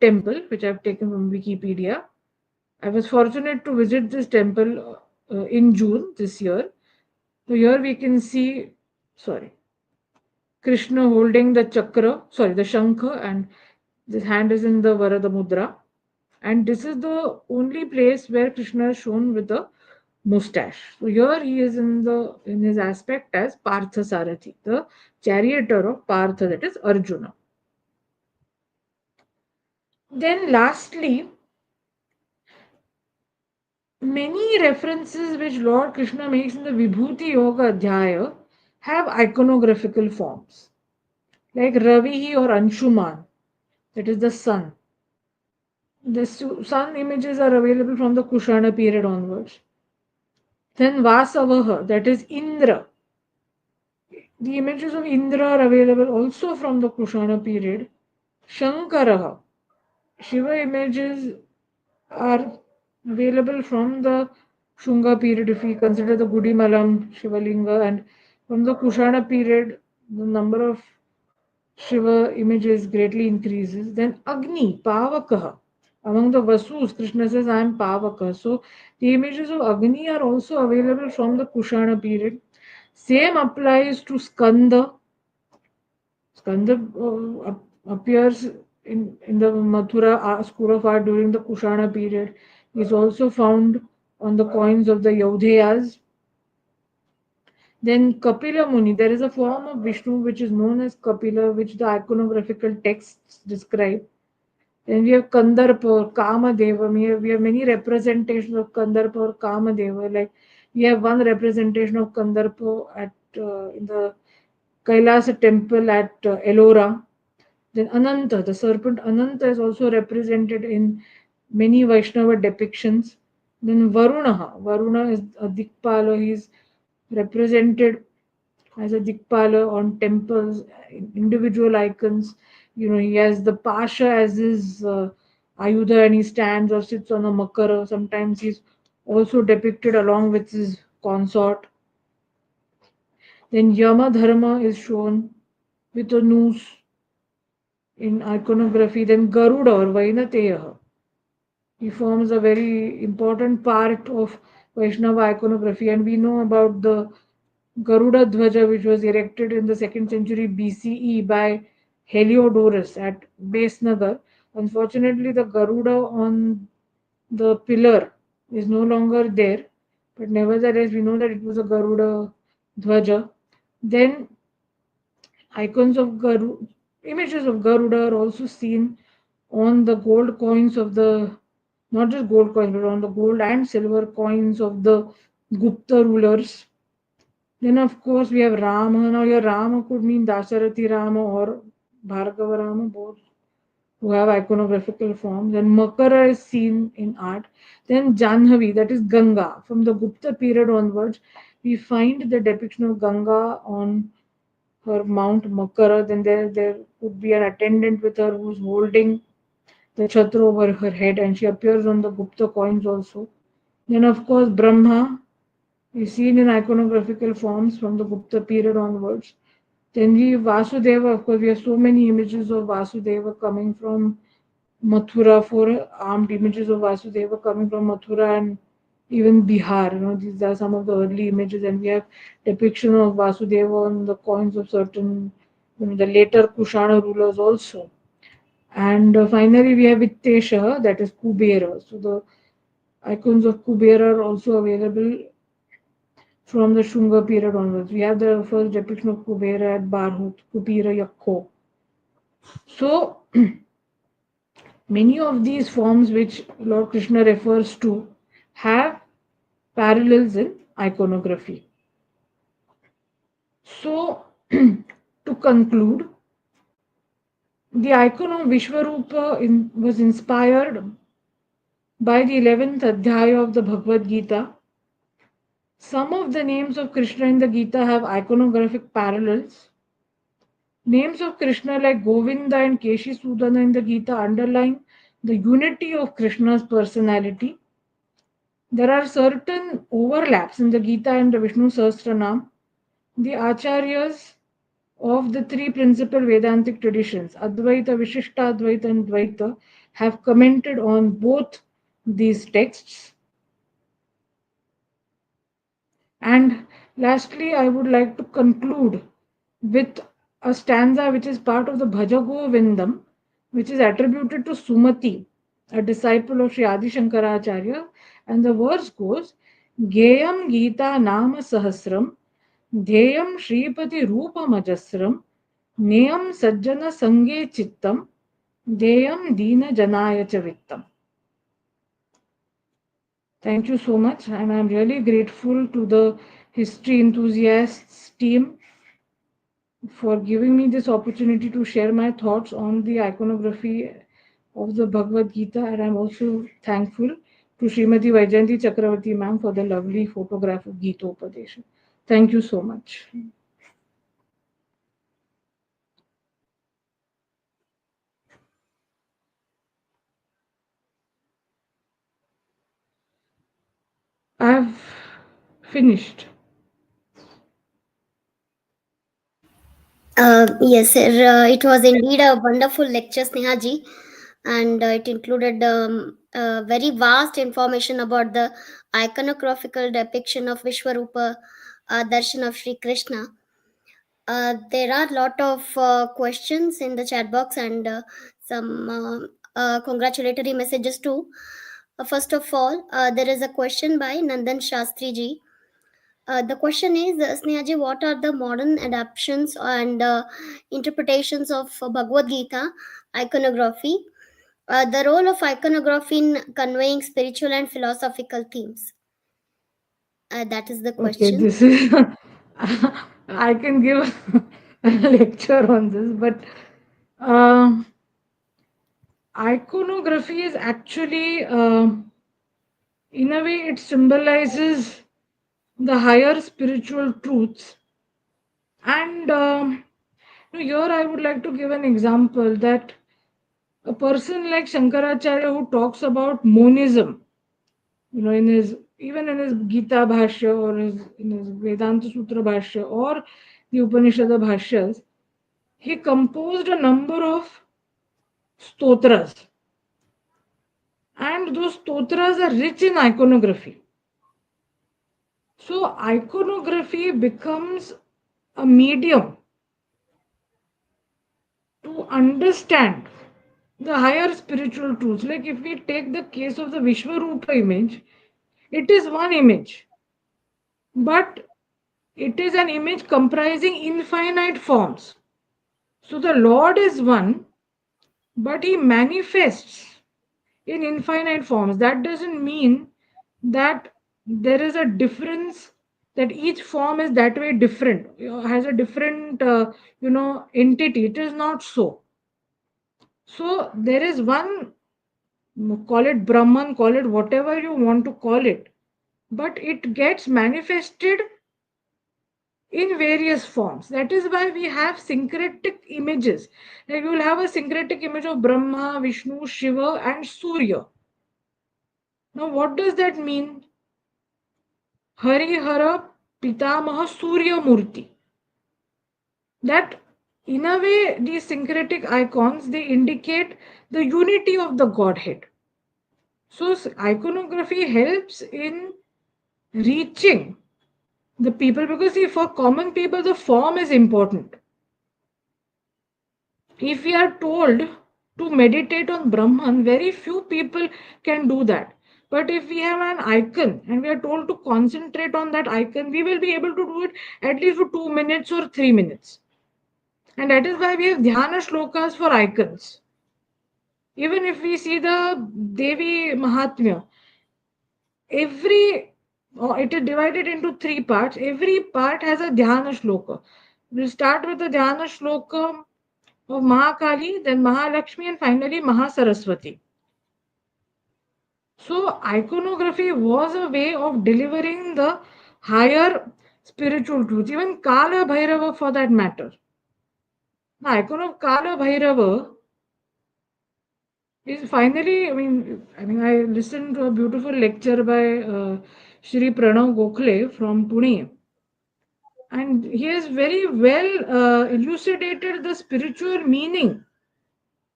temple which I have taken from Wikipedia. I was fortunate to visit this temple in June this year. So here we can see, Krishna holding the the Shankha, and this hand is in the Varada Mudra. And this is the only place where Krishna is shown with a mustache. So here he is in his aspect as Partha Sarathi, the charioteer of Partha, that is Arjuna. Then lastly, many references which Lord Krishna makes in the Vibhuti Yoga Adhyaya have iconographical forms, like Ravihi or Anshuman, that is the sun. The sun images are available from the Kushana period onwards. Then Vasavaha, that is Indra. The images of Indra are available also from the Kushana period. Shankaraha, Shiva images are available from the Shunga period if we consider the Gudimalam Shivalinga, and from the Kushana period the number of Shiva images greatly increases. Then Agni, Pavakaha. Among the Vasus, Krishna says, I am Pavaka. So the images of Agni are also available from the Kushana period. Same applies to Skanda. Skanda appears in the Mathura school of art during the Kushana period. He is also found on the coins of the Yaudheyas. Then Kapila Muni, there is a form of Vishnu which is known as Kapila, which the iconographical texts describe. Then we have Kandarpa or Kamadeva. We have many representations of Kandarpa or Kamadeva. Like we have one representation of Kandarpa at in the Kailasa temple at Ellora. Then Ananta, the serpent Ananta, is also represented in many Vaishnava depictions. Then Varuna is a Dikpala. He is represented as a Dikpala on temples, individual icons. He has the Pasha as his Ayudha, and he stands or sits on a Makara. Sometimes he's also depicted along with his consort. Then Yama Dharma is shown with a noose in iconography. Then Garuda or Vainateya. He forms a very important part of Vaishnava iconography, and we know about the Garuda Dhwaja, which was erected in the 2nd century BCE by Heliodorus at Besnagar. Unfortunately, the Garuda on the pillar is no longer there, but nevertheless, we know that it was a Garuda Dhwaja. Then, images of Garuda are also seen on the gold coins of not just gold coins, but on the gold and silver coins of the Gupta rulers. Then, of course, we have Rama. Now, here Rama could mean Dasarathi Rama or Bhargava Rama, both who have iconographical forms. And Makara is seen in art. Then Janhavi, that is Ganga. From the Gupta period onwards, we find the depiction of Ganga on her Mount Makara. Then there could be an attendant with her who's holding the chhatra over her head, and she appears on the Gupta coins also. Then, of course, Brahma is seen in iconographical forms from the Gupta period onwards. Then we have Vasudeva. Of course, we have so many images of Vasudeva coming from Mathura, 4 armed images of Vasudeva coming from Mathura and even Bihar. These are some of the early images, and we have depiction of Vasudeva on the coins of certain, the later Kushana rulers also. And finally, we have Vittesha, that is Kubera. So the icons of Kubera are also available from the Shunga period onwards. We have the first depiction of Kubera at Barhut, Kupira Yakko. So, many of these forms which Lord Krishna refers to have parallels in iconography. So, to conclude, the icon of Vishvarupa was inspired by the 11th Adhyaya of the Bhagavad-Gita. Some of the names of Krishna in the Gita have iconographic parallels. Names of Krishna like Govinda and Keshi Sudana in the Gita underline the unity of Krishna's personality. There are certain overlaps in the Gita and the Vishnu Sahasranam. The acharyas of the 3 principal Vedantic traditions, Advaita, Vishishtadvaita, and Dvaita, have commented on both these texts. And lastly, I would like to conclude with a stanza which is part of the Bhajagovindam, which is attributed to Sumati, a disciple of Sri Adi Shankaracharya. And the verse goes, Geyam Gita Nama Sahasram, Dheyam Shripati Rupamajasram, Neyam Sajjana Sange Chittam, Deyam Dina Janaya Chavittam. Thank you so much, and I'm really grateful to the history enthusiasts team for giving me this opportunity to share my thoughts on the iconography of the Bhagavad-Gita, and I'm also thankful to Srimati Vaijayanti Chakravarti ma'am for the lovely photograph of Gita Upadesha. Thank you so much. I've finished. Yes, sir. It was indeed a wonderful lecture, Sneha ji, and it included very vast information about the iconographical depiction of Vishvarupa, darshan of Sri Krishna. There are a lot of questions in the chat box and some congratulatory messages too. First of all, there is a question by Nandan Shastri ji. The question is, Snehaji, what are the modern adaptations and interpretations of Bhagavad Gita iconography? The role of iconography in conveying spiritual and philosophical themes. That is the Okay, question. this is. I can give a lecture on this, but iconography is actually, in a way, it symbolizes the higher spiritual truths. And here I would like to give an example that a person like Shankaracharya who talks about monism, in his even in his Gita Bhashya or in his Vedanta Sutra Bhashya or the Upanishad Bhashyas, he composed a number of stotras. And those stotras are rich in iconography. So iconography becomes a medium to understand the higher spiritual truths. Like if we take the case of the Vishvarupa image, it is one image, but it is an image comprising infinite forms. So the Lord is one, but he manifests in infinite forms. That doesn't mean that there is a difference, that each form is that way different, has a different entity. It is not so. So there is one, call it Brahman, call it whatever you want to call it, but it gets manifested in various forms. That is why we have syncretic images. Like you will have a syncretic image of Brahma, Vishnu, Shiva, and Surya. Now, what does that mean? Harihara Pitamaha Surya Murti. That in a way, these syncretic icons, they indicate the unity of the Godhead. So iconography helps in reaching the people, because see, for common people the form is important. If we are told to meditate on Brahman, very few people can do that. But if we have an icon and we are told to concentrate on that icon, we will be able to do it at least for 2 minutes or 3 minutes. And that is why we have dhyana shlokas for icons. Even if we see the Devi Mahatmya, it is divided into 3 parts. Every part has a dhyana shloka. We'll start with the dhyana shloka of Mahakali, then Mahalakshmi, and finally Mahasaraswati. So iconography was a way of delivering the higher spiritual truths, even Kala Bhairava for that matter. The icon of Kala Bhairava is finally, I listened to a beautiful lecture by Shri Pranav Gokhale from Pune, and he has very well elucidated the spiritual meaning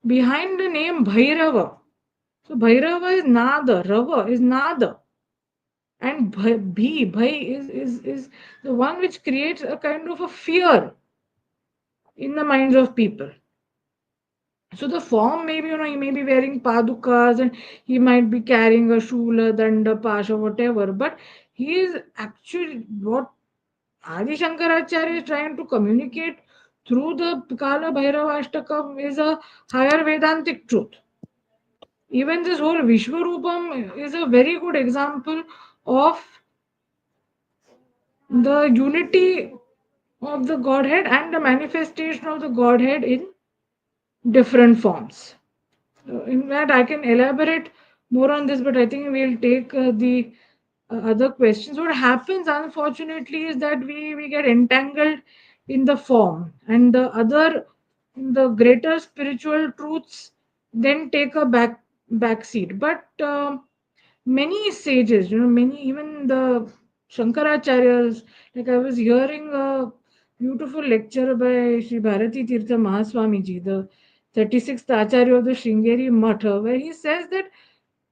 behind the name Bhairava. So Bhairava is Nada, Rava is Nada, and Bhai is the one which creates a kind of a fear in the minds of people. So the form, maybe, he may be wearing padukas and he might be carrying a shula, danda, pasha, whatever, but he is actually what Adi Shankaracharya is trying to communicate through the Kala Bhairava Ashtakam is a higher Vedantic truth. Even this whole Vishvarupam is a very good example of the unity of the Godhead and the manifestation of the Godhead in different forms. In fact, I can elaborate more on this, but I think we'll take the other questions. What happens, unfortunately, is that we get entangled in the form, and the greater spiritual truths then take a back seat. But many sages, many, even the Shankaracharyas, like I was hearing a beautiful lecture by Sri Bharati Tirtha Mahaswamiji, the 36th Acharya of the Sringeri Matha, where he says that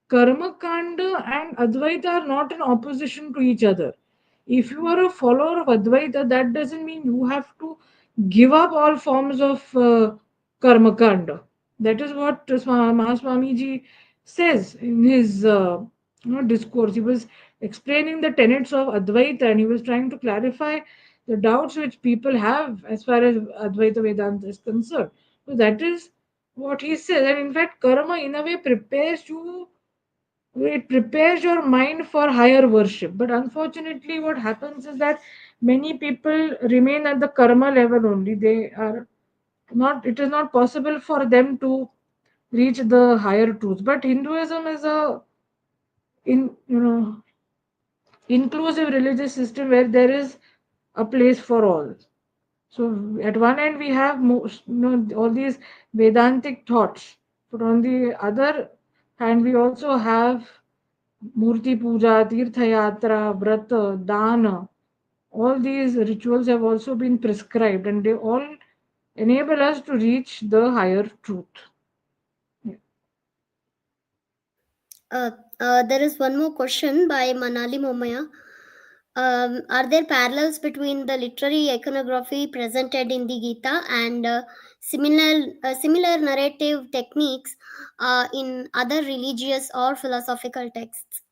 Karma Kanda and Advaita are not in opposition to each other. If you are a follower of Advaita, that doesn't mean you have to give up all forms of Karma Kanda. That is what Mahaswamiji says in his discourse. He was explaining the tenets of Advaita and he was trying to clarify the doubts which people have as far as Advaita Vedanta is concerned. So that is what he says. And in fact, karma in a way it prepares your mind for higher worship. But unfortunately, what happens is that many people remain at the karma level only. They are not, it is not possible for them to reach the higher truths. But Hinduism is a inclusive religious system where there is a place for all. So at one end we have all these Vedantic thoughts, but on the other hand we also have Murti Puja, Tirtha Yatra, Vrata, Dana. All these rituals have also been prescribed and they all enable us to reach the higher truth. There is one more question by Manali Momaya. Are there parallels between the literary iconography presented in the Gita and similar narrative techniques in other religious or philosophical texts?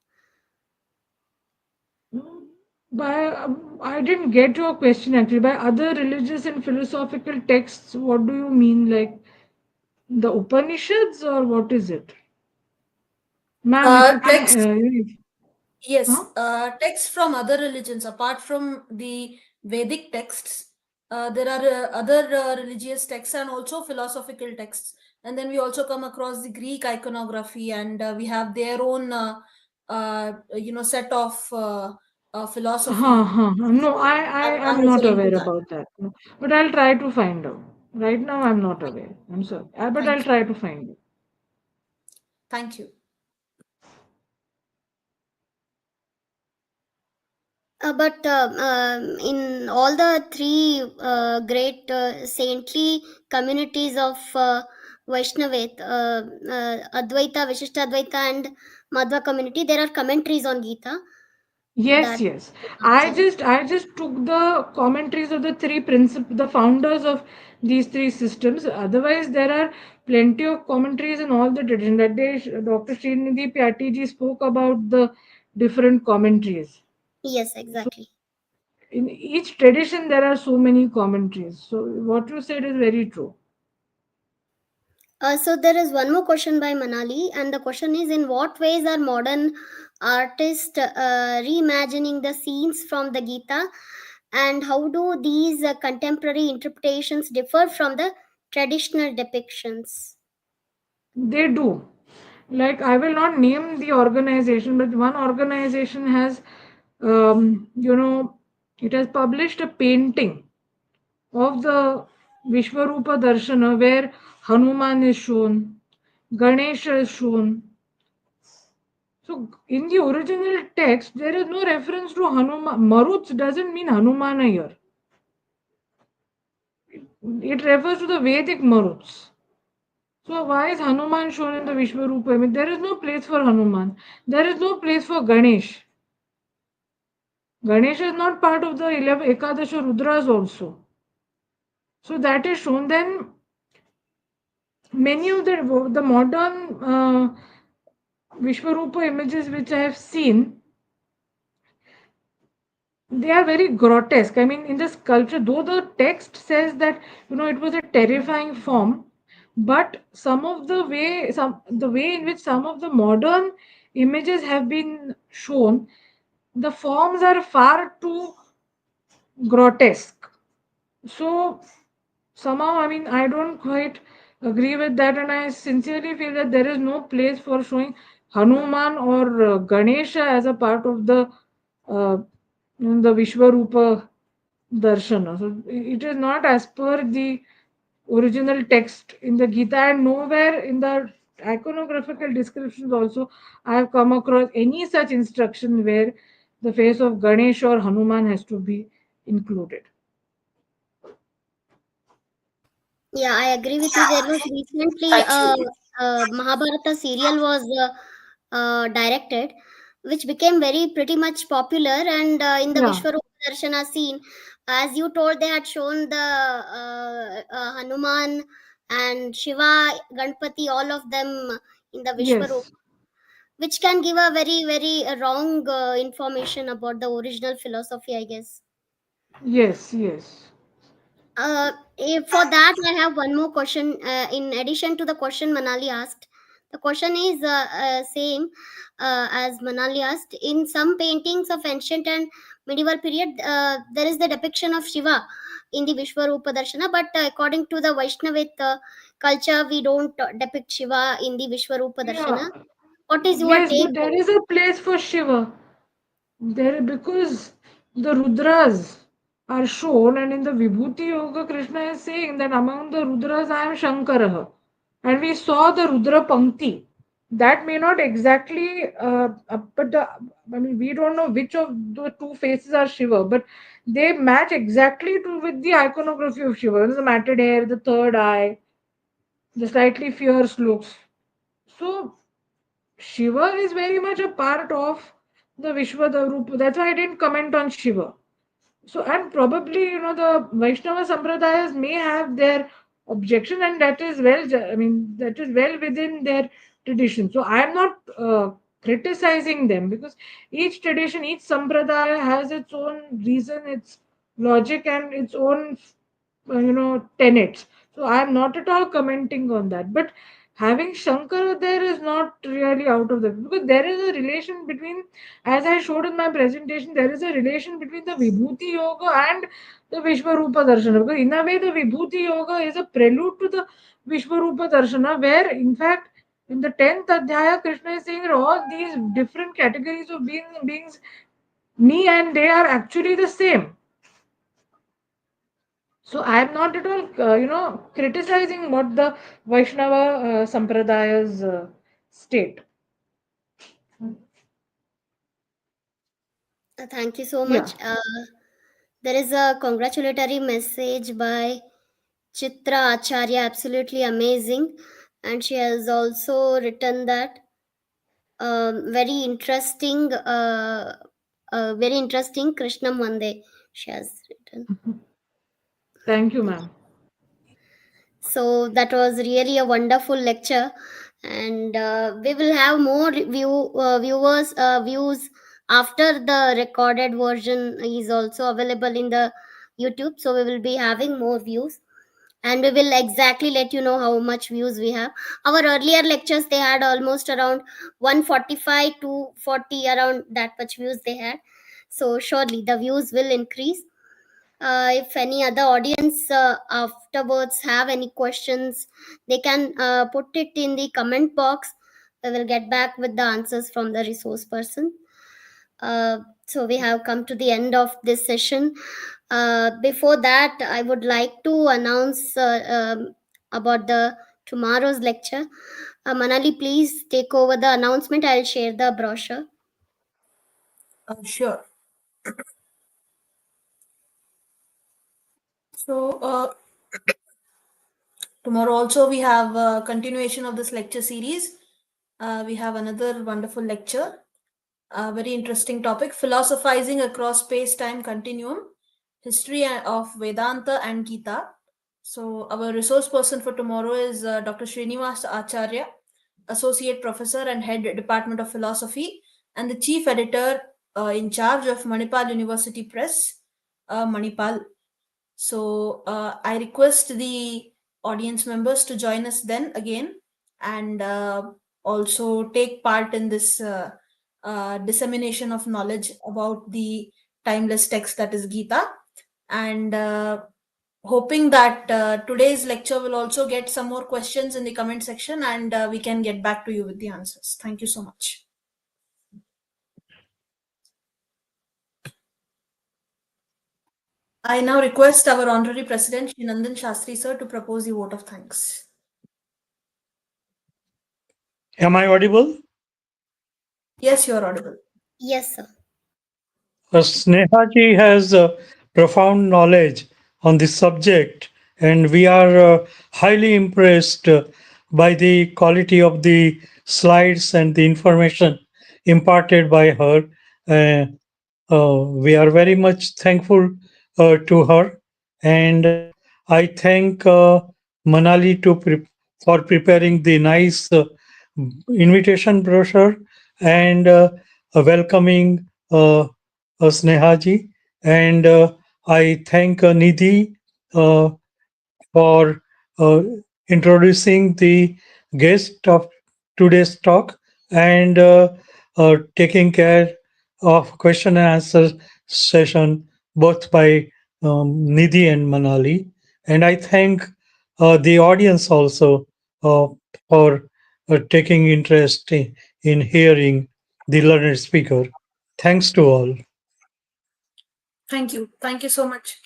I didn't get your question actually. By other religious and philosophical texts, what do you mean? Like the Upanishads or what is it? Ma'am, if you can. Text, Huh? yes, texts from other religions, apart from the Vedic texts, there are other religious texts and also philosophical texts. And then we also come across the Greek iconography, and we have their own, set of philosophy. No, I'm am not referring to aware that. about that. No. But I'll try to find out. Right now, I'm not aware. I'm sorry. But I'll Thank you. try to find it. Thank you. But in all the three great saintly communities of Vaishnavet, Advaita, Vishishtadvaita, and Madhva community, there are commentaries on Gita. Yes, That yes. I just took the commentaries of the founders of these three systems. Otherwise, there are plenty of commentaries in all the traditions. That day, Dr. Srinidhi Pyati ji spoke about the different commentaries. yes, So, exactly. in each tradition, there are so many commentaries. So, what you said is very true. So there is one more question by Manali, and the question is: in what ways are modern artists reimagining the scenes from the Gita, and how do these contemporary interpretations differ from the traditional depictions? They do. Like, I will not name the organization, but one organization has, it has published a painting of the Vishvarupa Darshana where Hanuman is shown, Ganesha is shown. So, in the original text, there is no reference to Hanuman. Maruts doesn't mean Hanumana here. It refers to the Vedic Maruts. So why is Hanuman shown in the Vishvarupa? I mean, there is no place for Hanuman. There is no place for Ganesh. Ganesh is not part of the 11 Ekadasha Rudras also. So that is shown. Then many of the modern Vishvarupa images which I have seen, they are very grotesque. I mean, in the sculpture, though the text says that it was a terrifying form, but the way in which some of the modern images have been shown, the forms are far too grotesque. So somehow, I mean, I don't quite agree with that, and I sincerely feel that there is no place for showing Hanuman or Ganesha as a part of uh, the Vishvarupa darshana. So it is not as per the original text in the Gita, and nowhere in the iconographical descriptions also I have come across any such instruction where the face of Ganesh or Hanuman has to be included. Yeah, I agree with you. There was recently Actually, a Mahabharata serial was directed, which became very pretty much popular. And in the Yeah. Vishwarupa Darshana scene, as you told, they had shown the Hanuman and Shiva, Ganpati, all of them in the Vishwarupa, Yes. which can give a very wrong information about the original philosophy, I guess. Yes. Yes. For that, I have one more question. In addition to the question Manali asked, the question is same as Manali asked. In some paintings of ancient and medieval period, there is the depiction of Shiva in the Vishwarupa Darshana, but according to the Vaishnavit culture, we don't depict Shiva in the Vishwarupa Yeah. Darshana. What is your Yes, take but on there it? is a place for Shiva. There, because the Rudras are shown, and in the Vibhuti Yoga, Krishna is saying that among the Rudras I am Shankaraha. And we saw the Rudra Pankti. That may not exactly, I mean, we don't know which of the two faces are Shiva, but they match exactly with the iconography of Shiva. The matted hair, the third eye, the slightly fierce looks. So Shiva is very much a part of the Vishvarupa. That's why I didn't comment on Shiva. So, and probably, the Vaishnava Sampradayas may have their objection, and that is I mean, that is well within their tradition. So, I am not criticizing them, because each tradition, each Sampradaya has its own reason, its logic, and its own, tenets. So, I am not at all commenting on that. But having Shankara there is not really out of the, because there is a relation between, as I showed in my presentation, there is a relation between the Vibhuti Yoga and the Vishvarupa Darshana. Because in a way, the Vibhuti Yoga is a prelude to the Vishvarupa Darshana, where in fact, in the 10th Adhyaya, Krishna is saying that all these different categories of beings, me and they are actually the same. So I am not at all, criticizing what the Vaishnava Sampradayas state. Thank you so Yeah. much. There is a congratulatory message by Chitra Acharya, absolutely amazing. And she has also written that very interesting, very interesting Krishnam Vande. She has written. Thank you, ma'am. So that was really a wonderful lecture, and we will have more viewers views after the recorded version is also available in the YouTube. So we will be having more views, and we will exactly let you know how much views we have. Our earlier lectures, they had almost around 145 to 40, around that much views they had. So surely the views will increase. If any other audience afterwards have any questions, they can put it in the comment box. We will get back with the answers from the resource person. So we have come to the end of this session. Before that, I would like to announce about the tomorrow's lecture. Manali, please take over the announcement. I'll share the brochure. sure. So, tomorrow also we have a continuation of this lecture series. We have another wonderful lecture, a very interesting topic: philosophizing across space-time continuum, history of Vedanta and Gita. So, our resource person for tomorrow is Dr. Srinivas Acharya, Associate Professor and Head Department of Philosophy, and the Chief Editor in charge of Manipal University Press, Manipal. So I request the audience members to join us then again, and also take part in this dissemination of knowledge about the timeless text that is Gita. And hoping that today's lecture will also get some more questions in the comment section, and we can get back to you with the answers. Thank you so much. I now request our Honorary President, Shri Nandan Shastri Sir, to propose the vote of thanks. Am I audible? Yes, you are audible. Yes, sir. Sneha ji has profound knowledge on this subject, and we are highly impressed by the quality of the slides and the information imparted by her. We are very much thankful to her, and I thank Manali for preparing the nice invitation brochure and welcoming Sneha ji, and I thank Nidhi uh, for uh, introducing the guest of today's talk and taking care of question and answer session both by Nidhi and Manali. And I thank the audience also for taking interest in hearing the learned speaker. Thanks to all. Thank you. Thank you so much.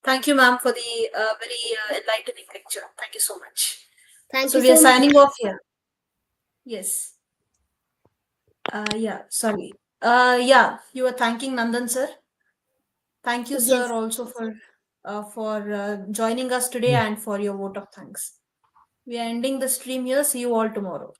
Thank you, ma'am, for the very enlightening lecture. Thank you so much. Thank So you we are so much. signing off here. Yes. Yeah, sorry. Yeah, you were thanking Nandan sir. Thank you, sir, Yes. also for joining us today and for your vote of thanks. We are ending the stream here. See you all tomorrow.